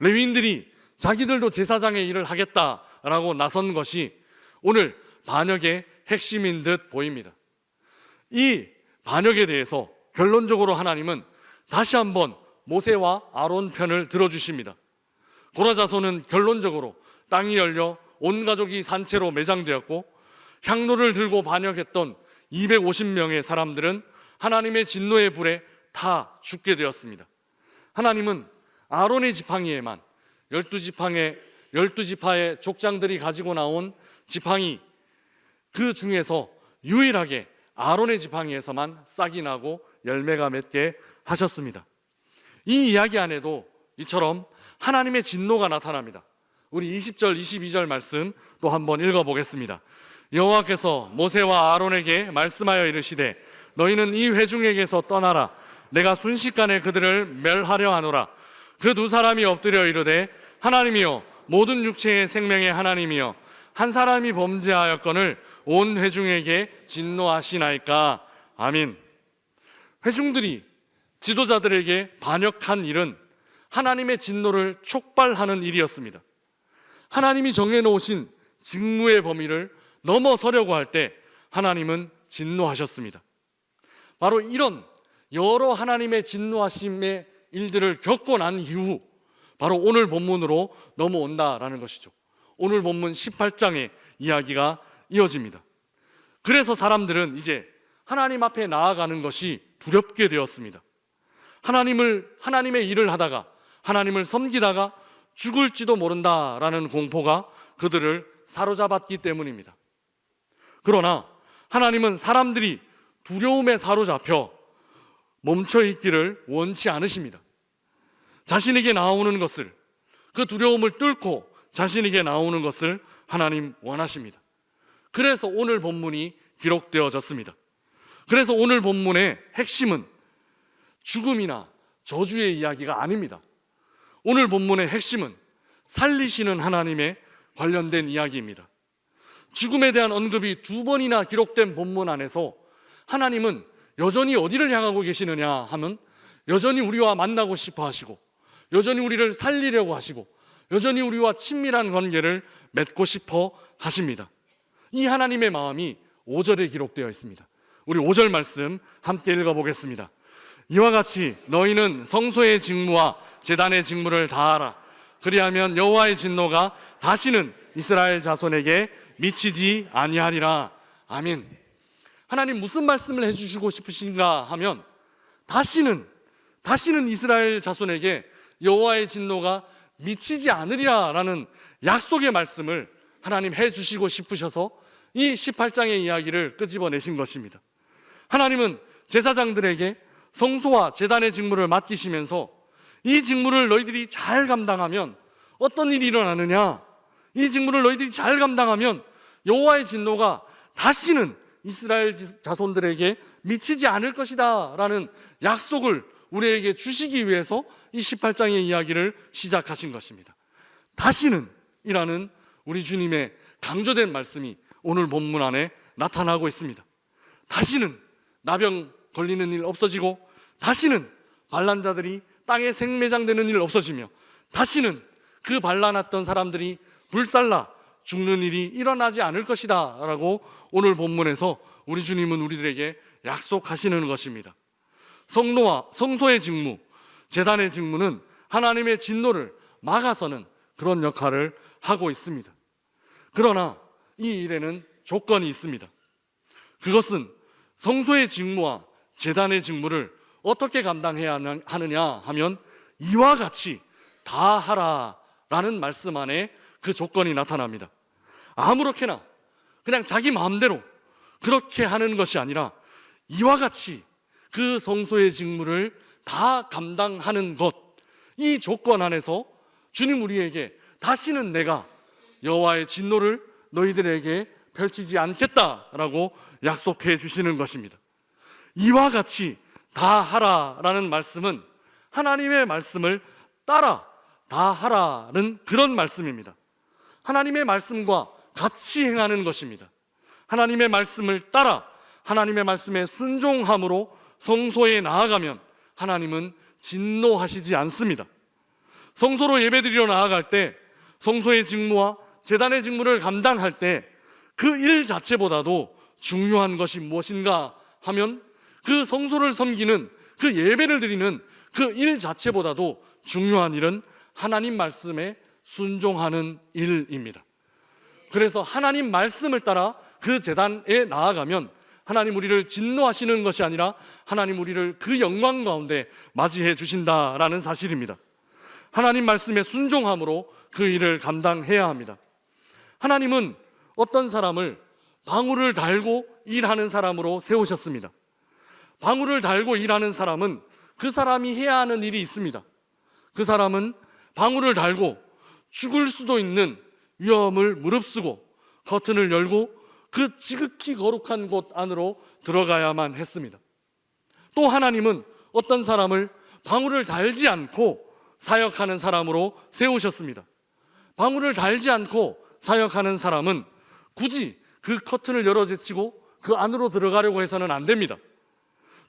레위인들이 자기들도 제사장의 일을 하겠다라고 나선 것이 오늘 반역의 핵심인 듯 보입니다. 이 반역에 대해서 결론적으로 하나님은 다시 한번 모세와 아론 편을 들어주십니다. 고라 자손은 결론적으로 땅이 열려 온 가족이 산채로 매장되었고, 향로를 들고 반역했던 250명의 사람들은 하나님의 진노의 불에 다 죽게 되었습니다. 하나님은 아론의 지팡이에만 12지파의 족장들이 가지고 나온 지팡이, 그 중에서 유일하게 아론의 지팡이에서만 싹이 나고 열매가 맺게 하셨습니다. 이 이야기 안에도 이처럼 하나님의 진노가 나타납니다. 우리 20절, 22절 말씀 또 한번 읽어보겠습니다. 여호와께서 모세와 아론에게 말씀하여 이르시되 너희는 이 회중에게서 떠나라. 내가 순식간에 그들을 멸하려 하노라. 그 두 사람이 엎드려 이르되 하나님이여, 모든 육체의 생명의 하나님이여, 한 사람이 범죄하였거늘 온 회중에게 진노하시나이까. 아멘. 회중들이 지도자들에게 반역한 일은 하나님의 진노를 촉발하는 일이었습니다. 하나님이 정해놓으신 직무의 범위를 넘어서려고 할 때 하나님은 진노하셨습니다. 바로 이런 여러 하나님의 진노하심의 일들을 겪고 난 이후 바로 오늘 본문으로 넘어온다라는 것이죠. 오늘 본문 18장의 이야기가 이어집니다. 그래서 사람들은 이제 하나님 앞에 나아가는 것이 두렵게 되었습니다. 하나님의 일을 하다가, 하나님을 섬기다가 죽을지도 모른다라는 공포가 그들을 사로잡았기 때문입니다. 그러나 하나님은 사람들이 두려움에 사로잡혀 멈춰 있기를 원치 않으십니다. 자신에게 나오는 것을, 그 두려움을 뚫고 자신에게 나오는 것을 하나님 원하십니다. 그래서 오늘 본문이 기록되어졌습니다. 그래서 오늘 본문의 핵심은 죽음이나 저주의 이야기가 아닙니다. 오늘 본문의 핵심은 살리시는 하나님에 관련된 이야기입니다. 죽음에 대한 언급이 2번이나 기록된 본문 안에서 하나님은 여전히 어디를 향하고 계시느냐 하면 여전히 우리와 만나고 싶어 하시고, 여전히 우리를 살리려고 하시고, 여전히 우리와 친밀한 관계를 맺고 싶어 하십니다. 이 하나님의 마음이 5절에 기록되어 있습니다. 우리 5절 말씀 함께 읽어보겠습니다. 이와 같이 너희는 성소의 직무와 제단의 직무를 다하라. 그리하면 여호와의 진노가 다시는 이스라엘 자손에게 미치지 아니하리라. 아멘. 하나님 무슨 말씀을 해주시고 싶으신가 하면 다시는 이스라엘 자손에게 여호와의 진노가 미치지 않으리라라는 약속의 말씀을 하나님 해주시고 싶으셔서 이 18장의 이야기를 끄집어내신 것입니다. 하나님은 제사장들에게 성소와 제단의 직무를 맡기시면서 이 직무를 너희들이 잘 감당하면 어떤 일이 일어나느냐, 이 직무를 너희들이 잘 감당하면 여호와의 진노가 다시는 이스라엘 자손들에게 미치지 않을 것이다 라는 약속을 우리에게 주시기 위해서 이 18장의 이야기를 시작하신 것입니다. 다시는 이라는 우리 주님의 강조된 말씀이 오늘 본문 안에 나타나고 있습니다. 다시는 나병 걸리는 일 없어지고, 다시는 반란자들이 땅에 생매장되는 일 없어지며, 다시는 그 반란했던 사람들이 불살라 죽는 일이 일어나지 않을 것이다 라고 오늘 본문에서 우리 주님은 우리들에게 약속하시는 것입니다. 성소의 직무, 제단의 직무는 하나님의 진노를 막아서는 그런 역할을 하고 있습니다. 그러나 이 일에는 조건이 있습니다. 그것은 성소의 직무와 제단의 직무를 어떻게 감당해야 하느냐 하면 이와 같이 다 하라라는 말씀 안에 그 조건이 나타납니다. 아무렇게나 그냥 자기 마음대로 그렇게 하는 것이 아니라 이와 같이 그 성소의 직무를 다 감당하는 것, 이 조건 안에서 주님 우리에게 다시는 내가 여호와의 진노를 너희들에게 펼치지 않겠다라고 약속해 주시는 것입니다. 이와 같이 다 하라라는 말씀은 하나님의 말씀을 따라 다 하라는 그런 말씀입니다. 하나님의 말씀과 같이 행하는 것입니다. 하나님의 말씀을 따라 하나님의 말씀에 순종함으로 성소에 나아가면 하나님은 진노하시지 않습니다. 성소로 예배드리러 나아갈 때, 성소의 직무와 제단의 직무를 감당할 때 그 일 자체보다도 중요한 것이 무엇인가 하면 그 성소를 섬기는, 그 예배를 드리는 그 일 자체보다도 중요한 일은 하나님 말씀에 순종하는 일입니다. 그래서 하나님 말씀을 따라 그 제단에 나아가면 하나님 우리를 진노하시는 것이 아니라 하나님 우리를 그 영광 가운데 맞이해 주신다라는 사실입니다. 하나님 말씀에 순종함으로 그 일을 감당해야 합니다. 하나님은 어떤 사람을 방울을 달고 일하는 사람으로 세우셨습니다. 방울을 달고 일하는 사람은 그 사람이 해야 하는 일이 있습니다. 그 사람은 방울을 달고 죽을 수도 있는 위험을 무릅쓰고 커튼을 열고 그 지극히 거룩한 곳 안으로 들어가야만 했습니다. 또 하나님은 어떤 사람을 방울을 달지 않고 사역하는 사람으로 세우셨습니다. 방울을 달지 않고 사역하는 사람은 굳이 그 커튼을 열어 제치고 그 안으로 들어가려고 해서는 안 됩니다.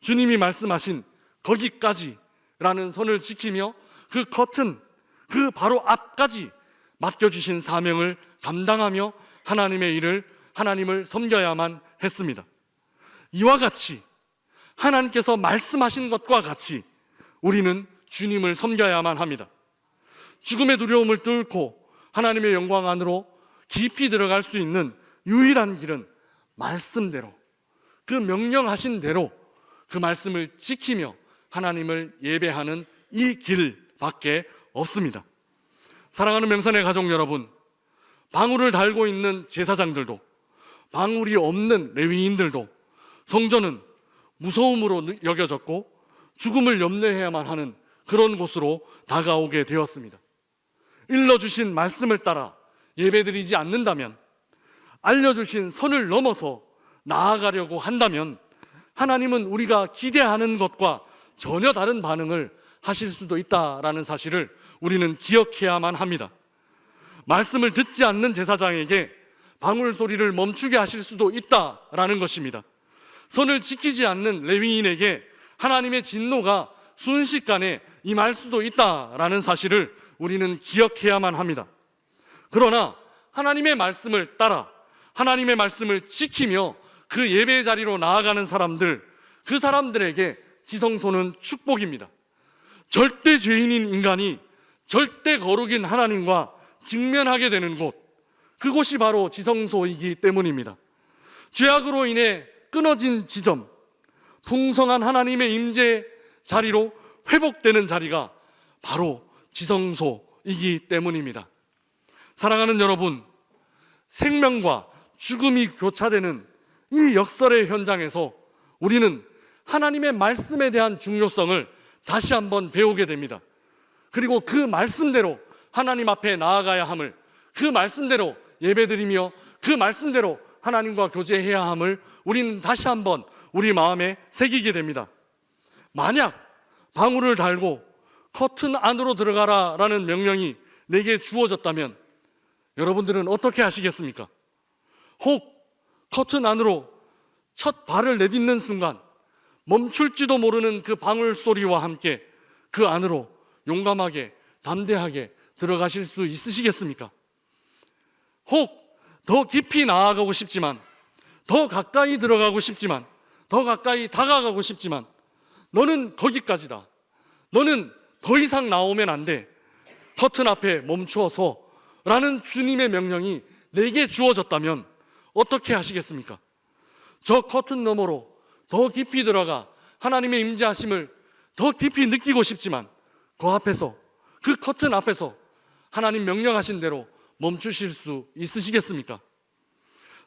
주님이 말씀하신 거기까지라는 선을 지키며 그 커튼, 그 바로 앞까지 맡겨주신 사명을 감당하며 하나님의 일을, 하나님을 섬겨야만 했습니다. 이와 같이 하나님께서 말씀하신 것과 같이 우리는 주님을 섬겨야만 합니다. 죽음의 두려움을 뚫고 하나님의 영광 안으로 깊이 들어갈 수 있는 유일한 길은 말씀대로, 그 명령하신 대로 그 말씀을 지키며 하나님을 예배하는 이 길밖에 없습니다. 사랑하는 명선의 가족 여러분, 방울을 달고 있는 제사장들도 방울이 없는 레위인들도 성전은 무서움으로 여겨졌고 죽음을 염려해야만 하는 그런 곳으로 다가오게 되었습니다. 일러주신 말씀을 따라 예배드리지 않는다면, 알려주신 선을 넘어서 나아가려고 한다면 하나님은 우리가 기대하는 것과 전혀 다른 반응을 하실 수도 있다라는 사실을 우리는 기억해야만 합니다. 말씀을 듣지 않는 제사장에게 방울 소리를 멈추게 하실 수도 있다라는 것입니다. 선을 지키지 않는 레위인에게 하나님의 진노가 순식간에 임할 수도 있다라는 사실을 우리는 기억해야만 합니다. 그러나 하나님의 말씀을 따라 하나님의 말씀을 지키며 그 예배 자리로 나아가는 사람들, 그 사람들에게 지성소는 축복입니다. 절대 죄인인 인간이 절대 거룩인 하나님과 직면하게 되는 곳, 그곳이 바로 지성소이기 때문입니다. 죄악으로 인해 끊어진 지점, 풍성한 하나님의 임재 자리로 회복되는 자리가 바로 지성소이기 때문입니다. 사랑하는 여러분, 생명과 죽음이 교차되는 이 역설의 현장에서 우리는 하나님의 말씀에 대한 중요성을 다시 한번 배우게 됩니다. 그리고 그 말씀대로 하나님 앞에 나아가야 함을, 그 말씀대로 예배드리며 그 말씀대로 하나님과 교제해야 함을 우리는 다시 한번 우리 마음에 새기게 됩니다. 만약 방울을 달고 커튼 안으로 들어가라 라는 명령이 내게 주어졌다면 여러분들은 어떻게 하시겠습니까? 혹 커튼 안으로 첫 발을 내딛는 순간 멈출지도 모르는 그 방울 소리와 함께 그 안으로 용감하게 담대하게 들어가실 수 있으시겠습니까? 혹 더 깊이 나아가고 싶지만, 더 가까이 들어가고 싶지만, 더 가까이 다가가고 싶지만 너는 거기까지다, 너는 더 이상 나오면 안 돼, 커튼 앞에 멈추어서 라는 주님의 명령이 내게 주어졌다면 어떻게 하시겠습니까? 저 커튼 너머로 더 깊이 들어가 하나님의 임재하심을 더 깊이 느끼고 싶지만 그 앞에서, 그 커튼 앞에서 하나님 명령하신 대로 멈추실 수 있으시겠습니까?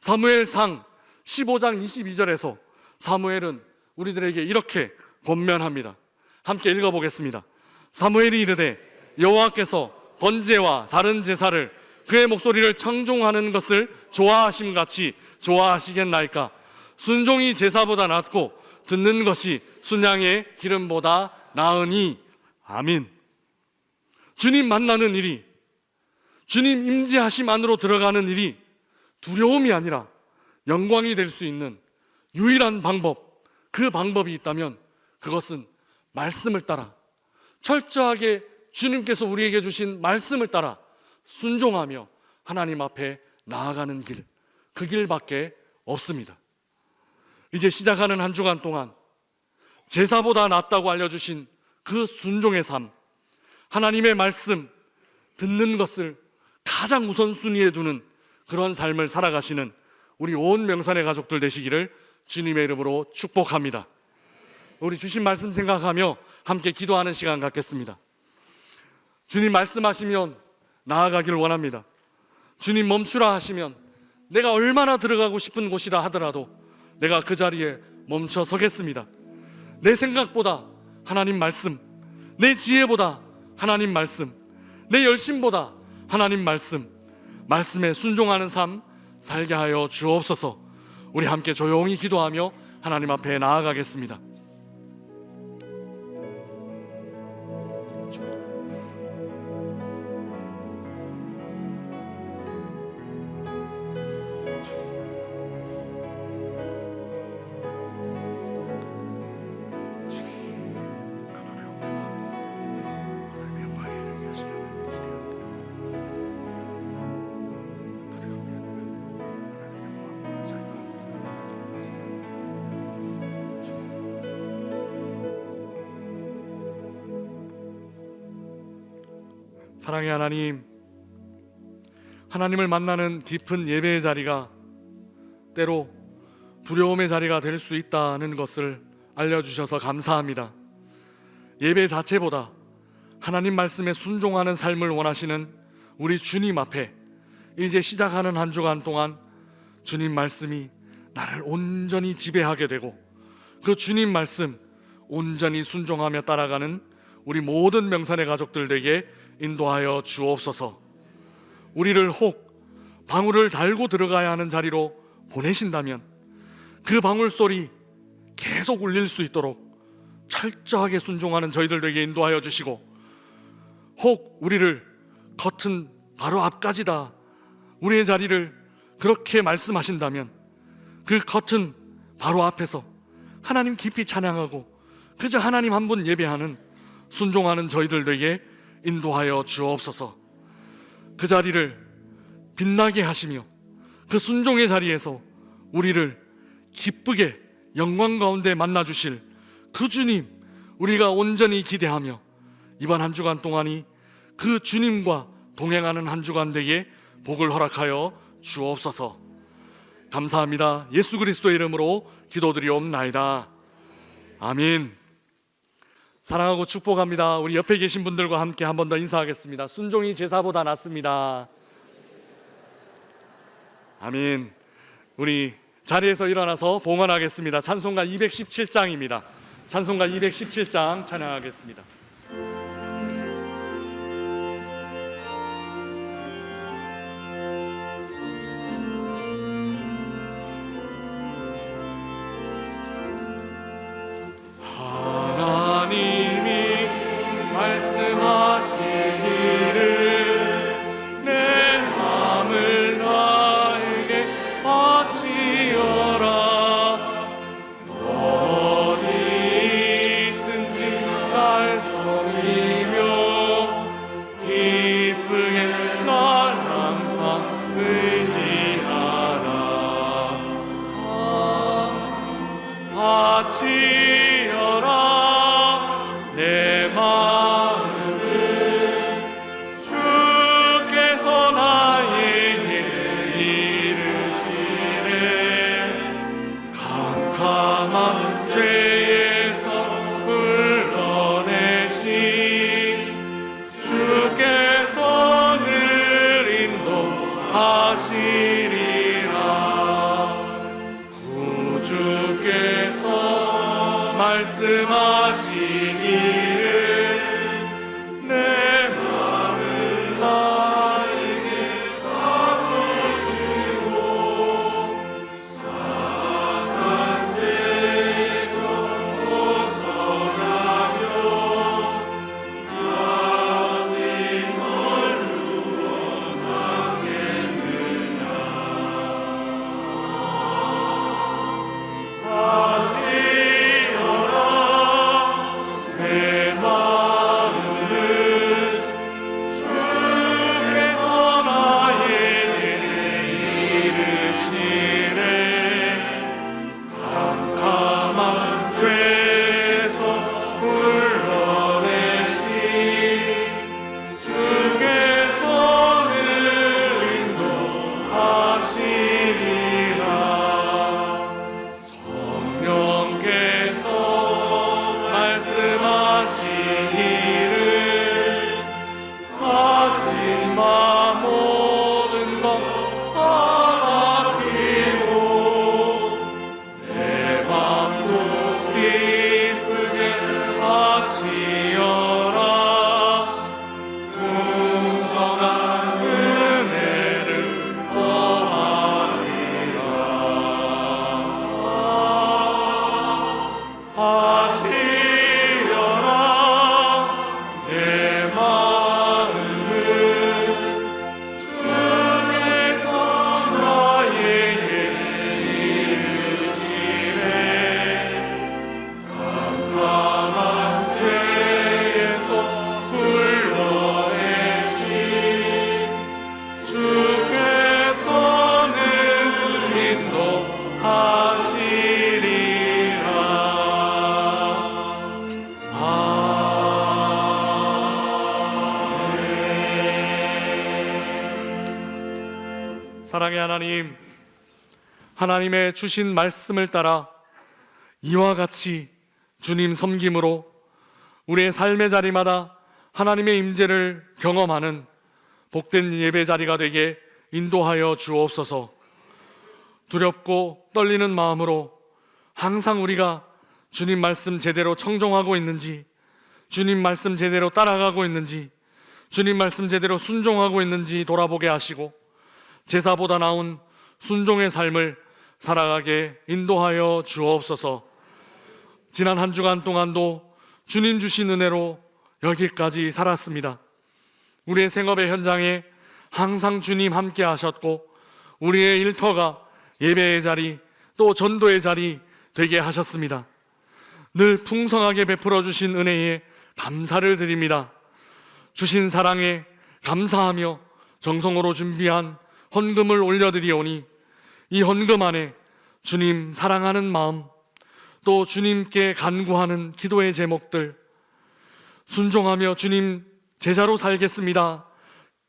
사무엘상 15장 22절에서 사무엘은 우리들에게 이렇게 권면합니다. 함께 읽어보겠습니다. 사무엘이 이르되 여호와께서 번제와 다른 제사를 그의 목소리를 청종하는 것을 좋아하심 같이 좋아하시겠나이까? 순종이 제사보다 낫고 듣는 것이 순양의 기름보다 나으니. 아멘. 주님 만나는 일이, 주님 임재하심 안으로 들어가는 일이 두려움이 아니라 영광이 될 수 있는 유일한 방법, 그 방법이 있다면 그것은 말씀을 따라 철저하게 주님께서 우리에게 주신 말씀을 따라 순종하며 하나님 앞에 나아가는 길, 그 길밖에 없습니다. 이제 시작하는 한 주간 동안 제사보다 낫다고 알려주신 그 순종의 삶, 하나님의 말씀 듣는 것을 가장 우선순위에 두는 그런 삶을 살아가시는 우리 온 명산의 가족들 되시기를 주님의 이름으로 축복합니다. 우리 주신 말씀 생각하며 함께 기도하는 시간 갖겠습니다. 주님 말씀하시면 나아가기를 원합니다. 주님 멈추라 하시면 내가 얼마나 들어가고 싶은 곳이다 하더라도 내가 그 자리에 멈춰 서겠습니다. 내 생각보다 하나님 말씀, 내 지혜보다 하나님 말씀, 내 열심보다 하나님 말씀, 말씀에 순종하는 삶 살게 하여 주옵소서. 우리 함께 조용히 기도하며 하나님 앞에 나아가겠습니다. 사랑의 하나님, 하나님을 만나는 깊은 예배의 자리가 때로 두려움의 자리가 될 수 있다는 것을 알려주셔서 감사합니다. 예배 자체보다 하나님 말씀에 순종하는 삶을 원하시는 우리 주님 앞에 이제 시작하는 한 주간 동안 주님 말씀이 나를 온전히 지배하게 되고 그 주님 말씀 온전히 순종하며 따라가는 우리 모든 명산의 가족들 되게 인도하여 주옵소서. 우리를 혹 방울을 달고 들어가야 하는 자리로 보내신다면 그 방울 소리 계속 울릴 수 있도록 철저하게 순종하는 저희들 되게 인도하여 주시고, 혹 우리를 겉은 바로 앞까지다 우리의 자리를 그렇게 말씀하신다면 그 겉은 바로 앞에서 하나님 깊이 찬양하고 그저 하나님 한 분 예배하는 순종하는 저희들 되게 인도하여 주옵소서. 그 자리를 빛나게 하시며 그 순종의 자리에서 우리를 기쁘게 영광 가운데 만나 주실 그 주님 우리가 온전히 기대하며 이번 한 주간 동안이 그 주님과 동행하는 한 주간 되게 복을 허락하여 주옵소서. 감사합니다. 예수 그리스도의 이름으로 기도드리옵나이다. 아멘. 사랑하고 축복합니다. 우리 옆에 계신 분들과 함께 한 번 더 인사하겠습니다. 순종이 제사보다 낫습니다. 아멘. 우리 자리에서 일어나서 봉헌하겠습니다. 찬송가 217장입니다. 찬송가 217장 찬양하겠습니다. 하나님이 말씀하시기를 내 마음을 나에게 바치어라. 어디 있든지 날 사랑의 하나님, 하나님의 주신 말씀을 따라 이와 같이 주님 섬김으로 우리의 삶의 자리마다 하나님의 임재를 경험하는 복된 예배 자리가 되게 인도하여 주옵소서. 두렵고 떨리는 마음으로 항상 우리가 주님 말씀 제대로 청종하고 있는지, 주님 말씀 제대로 따라가고 있는지, 주님 말씀 제대로 순종하고 있는지 돌아보게 하시고 제사보다 나은 순종의 삶을 살아가게 인도하여 주옵소서. 지난 한 주간 동안도 주님 주신 은혜로 여기까지 살았습니다. 우리의 생업의 현장에 항상 주님 함께 하셨고 우리의 일터가 예배의 자리 또 전도의 자리 되게 하셨습니다. 늘 풍성하게 베풀어 주신 은혜에 감사를 드립니다. 주신 사랑에 감사하며 정성으로 준비한 헌금을 올려드리오니 이 헌금 안에 주님 사랑하는 마음, 또 주님께 간구하는 기도의 제목들, 순종하며 주님 제자로 살겠습니다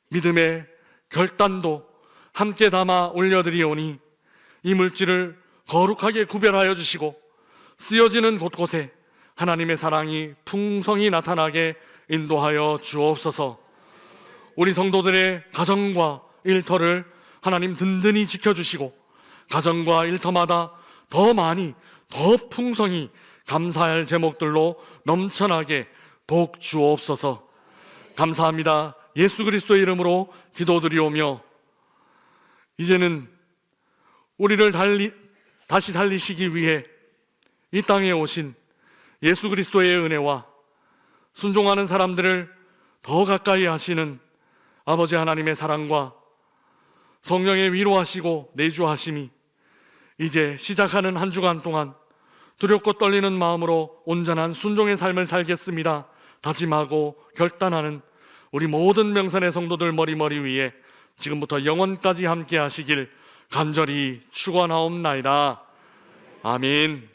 믿음의 결단도 함께 담아 올려드리오니 이 물질을 거룩하게 구별하여 주시고 쓰여지는 곳곳에 하나님의 사랑이 풍성히 나타나게 인도하여 주옵소서. 우리 성도들의 가정과 일터를 하나님 든든히 지켜주시고 가정과 일터마다 더 많이 더 풍성히 감사할 제목들로 넘쳐나게 복 주옵소서. 감사합니다. 예수 그리스도의 이름으로 기도드리오며 이제는 우리를 다시 살리시기 위해 이 땅에 오신 예수 그리스도의 은혜와 순종하는 사람들을 더 가까이 하시는 아버지 하나님의 사랑과 성령의 위로하시고 내주하심이 이제 시작하는 한 주간 동안 두렵고 떨리는 마음으로 온전한 순종의 삶을 살겠습니다 다짐하고 결단하는 우리 모든 명산의 성도들 머리머리 위에 지금부터 영원까지 함께 하시길 간절히 축원하옵나이다. 아멘.